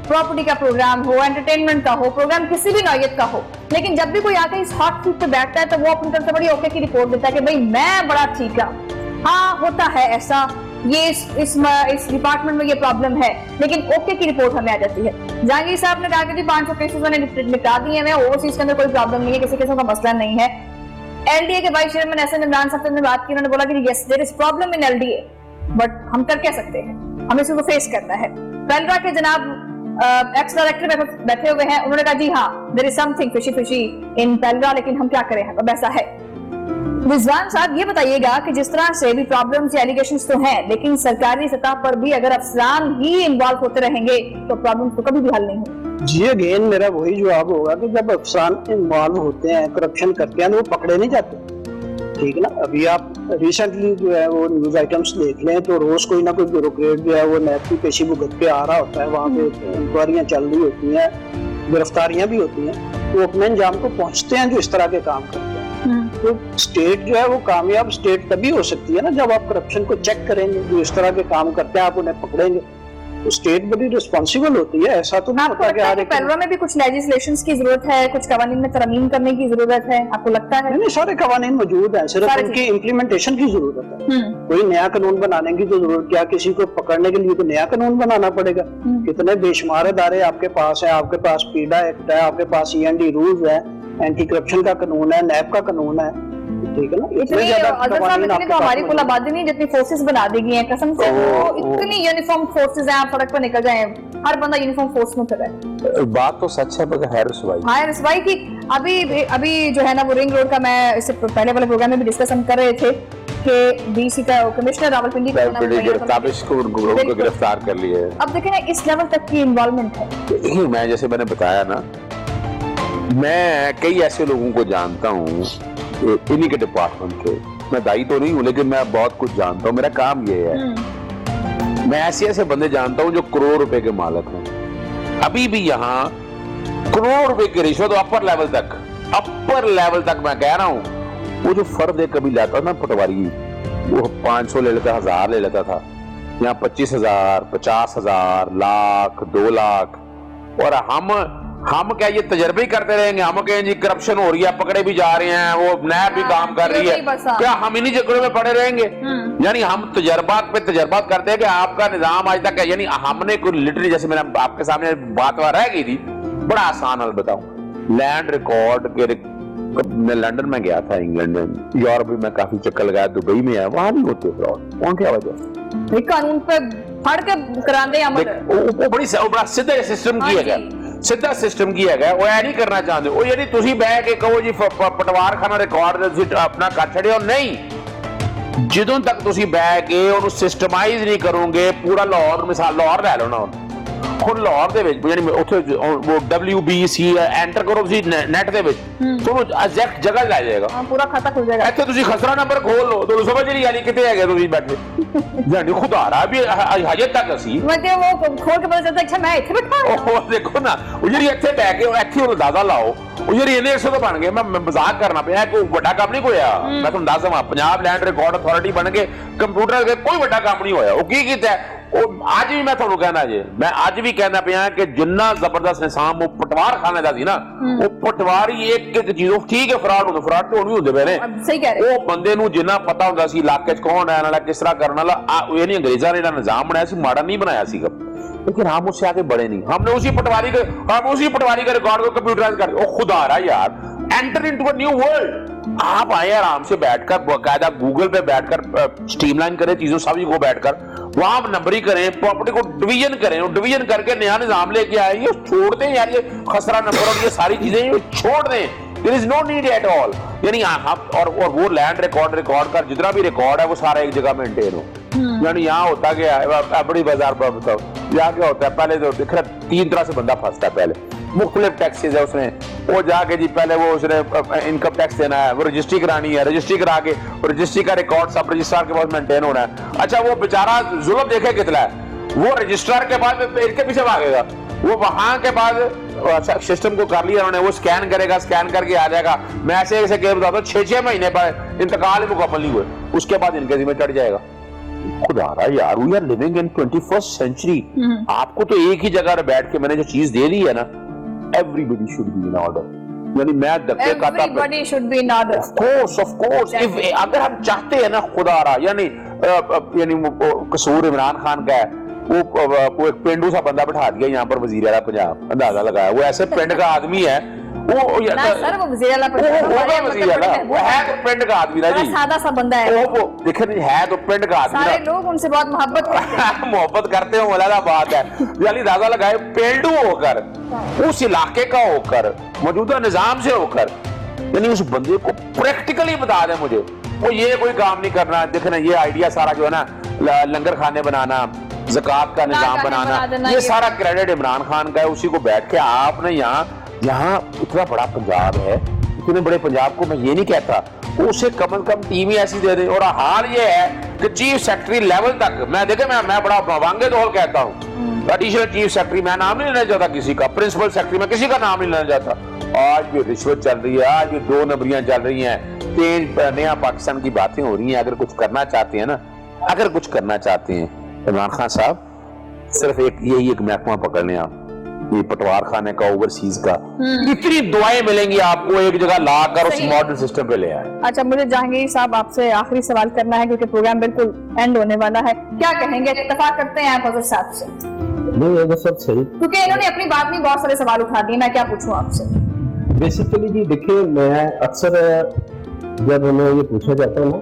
[SPEAKER 1] प्रॉपर्टी का प्रोग्राम हो, एंटरटेनमेंट का हो, प्रोग्राम किसी भी नौयत का हो, लेकिन जब भी कोई आके इस हॉट सीट पे बैठता है तो वो अपनी तरफ से बड़ी ओके की रिपोर्ट देता है कि भाई मैं बड़ा ठीक है। हाँ होता है ऐसा, ये इस डिपार्टमेंट में ये प्रॉब्लम है, लेकिन ओके की रिपोर्ट हमें आ जाती है। जहांगीर साहब ने कहा कि 500 केसेस मैंने निपटा दिए हैं, ओवरसीज के अंदर कोई प्रॉब्लम नहीं है, किसी किस्म का मसला नहीं है। LDA के वाइस चेयरमैन एहसन इमरान साहब ने बात की, उन्होंने बोला कि yes there is problem in LDA, but हम कर क्या सकते हैं, हमें इसको फेस करना है। पेल्ड्रा के जनाब एक्स डायरेक्टर बैठे हुए हैं, उन्होंने कहा जी हाँ देयर इज समथिंग फिशी इन पेल्ड्रा, लेकिन हम क्या करें, अब ऐसा है। रिजवान साहब ये बताइएगा कि जिस तरह से भी प्रॉब्लम्स या एलिगेशंस तो हैं, लेकिन सरकारी सतह पर भी अगर अफसरान ही इन्वॉल्व होते रहेंगे तो प्रॉब्लम तो कभी भी हल नहीं होगी।
[SPEAKER 2] जी अगेन मेरा वही जवाब होगा कि जब अफसरान इन्वॉल्व होते हैं, करप्शन करते हैं, तो वो पकड़े नहीं जाते। ठीक ना, अभी आप रिसेंटली जो है वो न्यूज आइटम्स देख लें तो रोज कोई ना कोई ब्यूरोक्रेट जो है वो नैब की पेशी भुगत के आ रहा होता है, वहाँ पे इंक्वायरियां चल रही होती हैं, गिरफ्तारियां भी होती हैं, तो अपने अंजाम को पहुंचते हैं जो इस तरह के काम करते हैं। तो स्टेट जो है वो कामयाब स्टेट तभी हो सकती है ना जब आप करप्शन को चेक करेंगे, जो इस तरह के काम करते हैं आप उन्हें पकड़ेंगे, तो स्टेट बड़ी रिस्पॉन्सिबल होती है। ऐसा तो नहीं होता कि हर एक
[SPEAKER 1] पेल्ड्रा में भी कुछ लेजिस्लेशंस की जरूरत है, कुछ कानून में तरमीम करने की जरूरत है, आपको लगता है?
[SPEAKER 2] नहीं, सारे कानून मौजूद हैं, सिर्फ उनकी इम्प्लीमेंटेशन की जरूरत है। कोई नया कानून बनाने की तो जरूरत क्या, किसी को पकड़ने के लिए तो नया कानून बनाना पड़ेगा। कितने बेशुमार अदारे आपके पास है, आपके पास पीडा एक्ट है, आपके पास END रूल्स है, एंटी करप्शन का कानून है, नैब का कानून है, ठीक है ना। इतनी
[SPEAKER 1] तो हमारी कुल आबादी नहीं, जितनी फोर्सेस बना दी गई हैं कसम से, वो इतनी यूनिफॉर्म फोर्सेस हैं, आप सड़क पर निकल जाएं हर बंदा यूनिफॉर्म फोर्स में फिर है।
[SPEAKER 3] बात तो सच है, मगर है रसवाई
[SPEAKER 1] की अभी जो है ना वो रिंग रोड का, मैं इससे पहले वाले प्रोग्राम में भी डिस्कस हम कर रहे थे कि DC का कमिश्नर रावलपिंडी
[SPEAKER 3] को गिरफ्तार कर लिया है।
[SPEAKER 1] अब देखें ना इस लेवल तक की इन्वॉल्वमेंट है।
[SPEAKER 3] मैं जैसे मैंने बताया ना, मैं कई ऐसे लोगों को जानता हूँ इन्हीं के डिपार्टमेंट के, मैं दाई तो नहीं हूँ लेकिन मैं बहुत कुछ जानता हूँ, मेरा काम ये है। मैं ऐसे बंदे जानता हूँ जो करोड़ रुपए के मालिक हैं, अभी भी यहाँ करोड़ रुपए की रिश्वत अपर लेवल तक मैं कह रहा हूँ। वो जो फर्द है कभी लाता ना पटवारी, वो 500 ले लेता, 1000 ले लेता था, यहाँ 25,000, 50,000, लाख, 2 लाख, और हम हम क्या ये तजर्बे ही करते रहेंगे? हम कहें जी करप्शन हो रही है, पकड़े भी जा रहे हैं, वो नैब भी काम कर रही है, क्या हम इन्हीं झगड़ों में पड़े रहेंगे? यानी हम तजर्बात पे तजर्बात करते हैं कि आपका निजाम आज तक है, यानी हमने कोई लिटरली, जैसे मैंने आपके सामने बात रह गई थी, बड़ा आसान हल बताऊं, लैंड रिकॉर्ड के मैं लंदन में गया था, इंग्लैंड में, यूरोप में मैं काफी चक्कर लगाया, दुबई में है, वहां नहीं होते फ्रॉड। कौन क्या वजह?
[SPEAKER 1] कानून पे फाड़ के करांदे अमल।
[SPEAKER 3] वो बड़ा सीधा सिस्टम किया गया, सीधा सिस्टम किया गया। वो ऐ नहीं करना चाहते, वो यानी तुसी बह के कहो जी पटवार खाना रिकॉर्ड अपना कर छड़ियो, नहीं, ਜਦੋਂ तक तुसी बह के ਉਹਨੂੰ ਸਿਸਟਮਾਈਜ਼ ਨਹੀਂ ਕਰੋਗੇ, ਪੂਰਾ ਲਾਹੌਰ ਮਿਸਾਲ ਲਾਹੌਰ ਲੈ ਲਓ ਨਾ, ਹੁਣ ਲਾਹੌਰ ਦੇ ਵਿੱਚ ਯਾਨੀ ਉੱਥੇ ਉਹ WBC ਐਂਟਰ ਕਰੋ ਤੁਸੀਂ ਨੈਟ ਦੇ ਵਿੱਚ, ਤੁਹਾਨੂੰ ਐਗਜ਼ੈਕਟ ਜਗ੍ਹਾ ਲੈ ਜਾਏਗਾ,
[SPEAKER 1] ਪੂਰਾ ਖਾਤਾ ਖੁੱਲ ਜਾਏਗਾ।
[SPEAKER 3] ਇੱਥੇ ਤੁਸੀਂ ਖਸਰਾ ਨੰਬਰ ਖੋਲ ਲਓ, ਤੁਹਾਨੂੰ ਸਮਝ ਨਹੀਂ ਆਣੀ ਕਿੱਥੇ ਹੈਗੇ ਤੁਸੀਂ ਬੈਠੇ। ਜਾਨੀ ਖੁਦਾਰਾ ਵੀ ਹਜੇ ਤੱਕ ਅਸੀਂ
[SPEAKER 1] मतलब वो खोल के पता चलता अच्छा मैं ਇੱਥੇ बैठा हूं।
[SPEAKER 3] ਉਹ ਦੇਖੋ ਨਾ, ਉਹ ਜਿਹੜੀ ਇੱਥੇ ਬੈ ਕੇ ਇੱਥੇ ਉਹ ਅੰਦਾਜ਼ਾ ਲਾਓ, ਉਹ ਜਿਹੜੀ ਇਹਨੇ 100 ਤੋਂ ਬਣ ਗਏ। ਮੈਂ ਮਜ਼ਾਕ ਕਰਨਾ ਪਿਆ, ਕੋਈ ਵੱਡਾ ਕੰਮ ਨਹੀਂ ਹੋਇਆ। ਮੈਂ ਤੁਹਾਨੂੰ ਦੱਸ ਦਵਾਂ, ਪੰਜਾਬ ਲੈਂਡ ਰਿਕਾਰਡ ਅਥਾਰਟੀ ਬਣ ਕੇ ਕੰਪਿਊਟਰ ਦੇ ਕੋਈ ਵੱਡਾ ਕੰਮ ਨਹੀਂ ਹੋਇਆ। ਉਹ ਕੀ ਕੀਤਾ, ਉਹ ਅੱਜ ਵੀ ਮੈਂ ਤੁਹਾਨੂੰ ਕਹਿਣਾ ਜੇ, ਮੈਂ ਅੱਜ ਵੀ ਕਹਿੰਦਾ ਪਿਆ ਕਿ ਜਿੰਨਾ ਜ਼ਬਰਦਸਤ ਨਿਜ਼ਾਮ ਉਹ ਪਟਵਾਰ ਖਾਨੇ ਦਾ ਸੀ ਨਾ, ਉਹ ਪਟਵਾਰੀ ਇੱਕ ਚੀਜ਼, ਠੀਕ ਹੈ ਫਰਾਡ ਹੁੰਦੇ, ਫਰਾਡ ਤੇ ਹੁਣ ਵੀ ਹੁੰਦੇ ਪਏ ਨੇ,
[SPEAKER 1] ਸਹੀ ਕਹਿ ਰਹੇ,
[SPEAKER 3] ਉਹ ਬੰਦੇ ਨੂੰ ਜਿੰਨਾ ਪਤਾ ਹੁੰਦਾ ਸੀ ਇਲਾਕੇ 'ਚ ਕੌਣ ਰਹਿਣ ਵਾਲਾ, ਕਿਸ ਤਰ੍ਹਾਂ ਕਰਨ ਵਾਲਾ, ਇਹ ਨਹੀਂ ਅੰਗਰੇਜ਼ਾਂ ਨੇ ਜਿਹੜਾ ਨਿਜ਼ਾਮ ਬਣਾਇਆ ਸੀ ਮਾੜਾ नहीं बनाया सीगा, लेकिन हम उससे आगे बढ़े नहीं, हमने उसी पटवारी का रिकॉर्ड को कंप्यूटराइज कर दिया। खुदा रहा यार, enter into a new world. आप आए आराम से बैठकर बाकायदा गूगल पे बैठकर स्ट्रीमलाइन करें चीजों सभी को, बैठकर वहां नंबरिंग करें, प्रॉपर्टी को डिवीजन करें, और डिवीजन करके नया निजाम लेके आए। ये छोड़ दें यार, ये खसरा नंबर और ये सारी चीजें छोड़ दें, there is no need at all। यानी और वो लैंड रिकॉर्ड का जितना भी रिकॉर्ड है वो सारा एक जगह मेंटेन हो। यानी यहाँ होता क्या है, बड़ी बाजार पर बताओ, यहाँ क्या होता है, पहले तो दिख रहा 3 तरह से बंदा फंसता है। पहले मुख्तलिफ टैक्सेस है उसने, वो जाके जी पहले वो उसने इनकम टैक्स देना है, वो रजिस्ट्री करानी है, रजिस्ट्री करा के रजिस्ट्री का रिकॉर्ड सब रजिस्ट्रार के पास मेंटेन होना है। अच्छा वो बेचारा जुल्म देखे कितना है, वो रजिस्ट्रार के पास इसके पीछे भागेगा, वो वहां के बाद अच्छा सिस्टम को कर लिया उन्होंने, वो स्कैन करेगा, स्कैन करके आ जाएगा। मैं ऐसे केस बताता हूँ, 6 महीने पर इंतकाल ही मुकम्मल नहीं हुए, उसके बाद इनके जिम्मे चढ़ जाएगा। खुदा रहा यार, we are living in 21st century. आपको तो एक ही जगह बैठ के मैंने जो चीज दे दी है ना, everybody should be in order. यानी मैं धक्के खाता,
[SPEAKER 1] everybody should be in order,
[SPEAKER 3] of course if अगर हम चाहते हैं ना, खुदा रहा यानी कसूर इमरान खान का है, वो एक पेंडू सा बंदा बैठा दिया यहाँ पर वजीर आला पंजाब, अंदाजा लगाया वो ऐसे पिंड का आदमी है, वो
[SPEAKER 1] सर वो वजीर आला
[SPEAKER 3] वो है तो पिंड का आदमी ना जी,
[SPEAKER 1] सादा सा बंदा है,
[SPEAKER 3] वो देखे नहीं है तो पिंड का आदमी,
[SPEAKER 1] सारे लोग उनसे बहुत मोहब्बत करते हैं।
[SPEAKER 3] मोहब्बत करते हो वाला बात है। यानी अंदाजा लगाए पेंडू होकर, उस इलाके का होकर, मौजूदा निजाम से होकर, यानी उस बंदे को प्रैक्टिकली बता दे मुझे, वो ये कोई काम नहीं करना, देखना ये आइडिया सारा जो है ना, लंगर खाने बनाना, ज़कात का निजाम बनाना, ये सारा क्रेडिट इमरान खान का है। उसी को बैठ के आपने यहाँ इतना बड़ा पंजाब है, इतने बड़े पंजाब को मैं ये नहीं कहता, उसे कम से कम टीम ही ऐसी दे दें। और हाल ये है कि चीफ सेक्रेटरी लेवल तक मैं देखे, मैं बड़ा वांगे तौर कहता हूँ, एडिशनल चीफ सेक्रेटरी मैं नाम नहीं लेना चाहता किसी का, प्रिंसिपल सेक्रेटरी मैं किसी का नाम नहीं लेना चाहता। आज भी रिश्वत चल रही है, आज भी 2 नंबरियां चल रही हैं, तेज नया पाकिस्तान की बातें हो रही हैं। अगर कुछ करना चाहते हैं ना, अगर कुछ करना चाहते हैं इमरान खान साहब, सिर्फ यही एक महकमा पकड़ लें आप, ये पटवार खाने का, ओवरसीज का, इतनी दुआएं मिलेंगी आपको, एक जगह लाकर उस मॉडर्न सिस्टम पे ले आए।
[SPEAKER 1] अच्छा मुझे जहांगीर साहब आपसे आखिरी सवाल करना है, क्योंकि प्रोग्राम बिल्कुल एंड होने वाला है। क्या कहेंगे, इत्तेफाक करते हैं आप हज़रत साहब से?
[SPEAKER 4] नहीं ये तो सब सही,
[SPEAKER 1] क्योंकि इन्होंने अपनी बात में बहुत सारे सवाल उठा दिए, मैं क्या पूछूं आपसे?
[SPEAKER 4] बेसिकली जी देखिए, मैं अक्सर जब हमें ये पूछा जाता है ना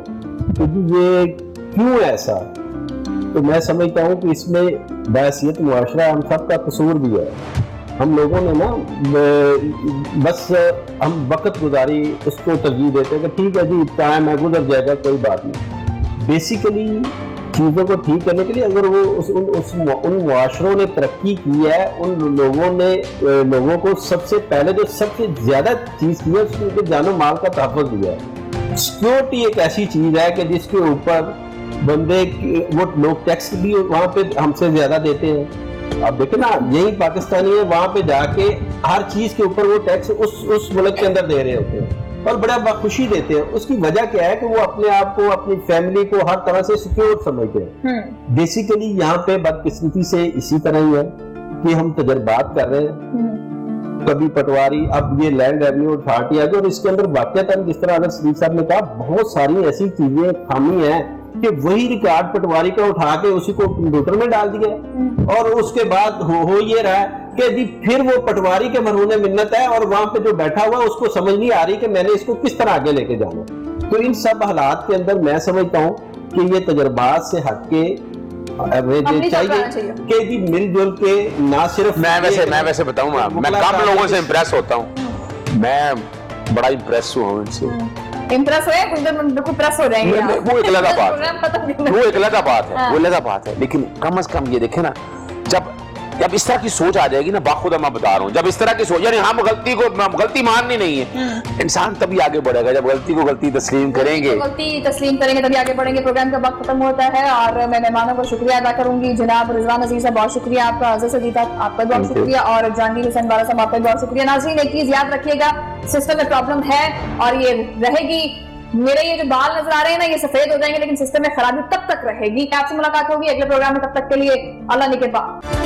[SPEAKER 4] कि ये क्यों ऐसा, तो मैं समझता हूँ कि इसमें बहैसियत मुआशरा हम सब का कसूर भी है। हम लोगों ने ना बस हम वक्त गुजारी उसको तरजीह देते हैं कि ठीक है जी टाइम है, गुजर जाएगा, कोई बात नहीं। बेसिकली चीज़ों को ठीक करने के लिए अगर वो उन मुआशरों ने तरक्की की है, उन लोगों को सबसे पहले जो सबसे ज़्यादा चीज़ की है उसको जानो माल का तहफ़्फ़ुज़ दिया है। सिक्योरिटी एक ऐसी चीज़ है कि जिसके ऊपर बंदे वो लोग टैक्स भी वहाँ पे हमसे ज्यादा देते हैं। अब देखे ना, यही पाकिस्तानी है, वहाँ पे जाके हर चीज के ऊपर वो टैक्स उस मुल्क के अंदर दे रहे होते हैं और बड़ा खुशी देते हैं। उसकी वजह क्या है कि वो अपने आप को, अपनी फैमिली को हर तरह से सिक्योर समझते हैं। बेसिकली यहाँ पे बदकिस्मती से इसी तरह ही है कि हम तजर्बात कर रहे हैं, कभी पटवारी, अब ये लैंड रेवेन्यू अथॉरिटी आ गई और इसके अंदर वाकई जिस तरह अगर शरीफ साहब ने कहा बहुत सारी ऐसी चीजें खामी है कि वही रिकॉर्ड पटवारी का उठा के उसी को कंप्यूटर में डाल दिया और उसके बाद हो ये रहा है कि जी फिर वो पटवारी के मरहूने मिन्नत है और वहां पे जो बैठा हुआ है उसको समझ नहीं आ रही कि मैंने इसको किस तरह आगे लेके जाना। तो इन सब हालात के अंदर मैं समझता हूँ कि ये तजर्बात से हट के चाहिए कि जी मिलजुल के ना सिर्फ
[SPEAKER 3] मैं वैसे बताऊंगा, मैं कम लोगों से इम्प्रेस होता हूँ, मैं बड़ा इम्प्रेस हुआ हूँ इनसे।
[SPEAKER 1] इम्प्रेस हुए बिल्कुल प्रेस हो जाएंगे
[SPEAKER 3] वो एक अलग बात है, वो अलग बात है, लेकिन कम से कम ये देखे ना, जब इस तरह की सोच आ जाएगी ना, बाखुदा मैं बता रहा हूँ, जब इस तरह की सोच, यानी हम गलती माननी नहीं है, इंसान तभी आगे बढ़ेगा जब गलती तस्लीम करेंगे,
[SPEAKER 1] तभी आगे बढ़ेंगे। प्रोग्राम का वक्त खत्म होता है और मैं मेहमानों का शुक्रिया अदा करूंगी। जनाब रिजवान अजीज साहब बहुत शुक्रिया आपका, अज़ीज़ सदीक़ा आपका बहुत शुक्रिया और जहांगीर हुसैन बारा साहब आपका बहुत शुक्रिया। नाज़रीन एक चीज याद रखिएगा, सिस्टम में प्रॉब्लम है और ये रहेगी। मेरे ये जो बाल नजर आ रहे हैं ना, ये सफेद हो जाएंगे लेकिन सिस्टम में खराबी तब तक रहेगी। आपसे मुलाकात होगी अगले प्रोग्राम में, तब तक के लिए अल्लाह निगहबान।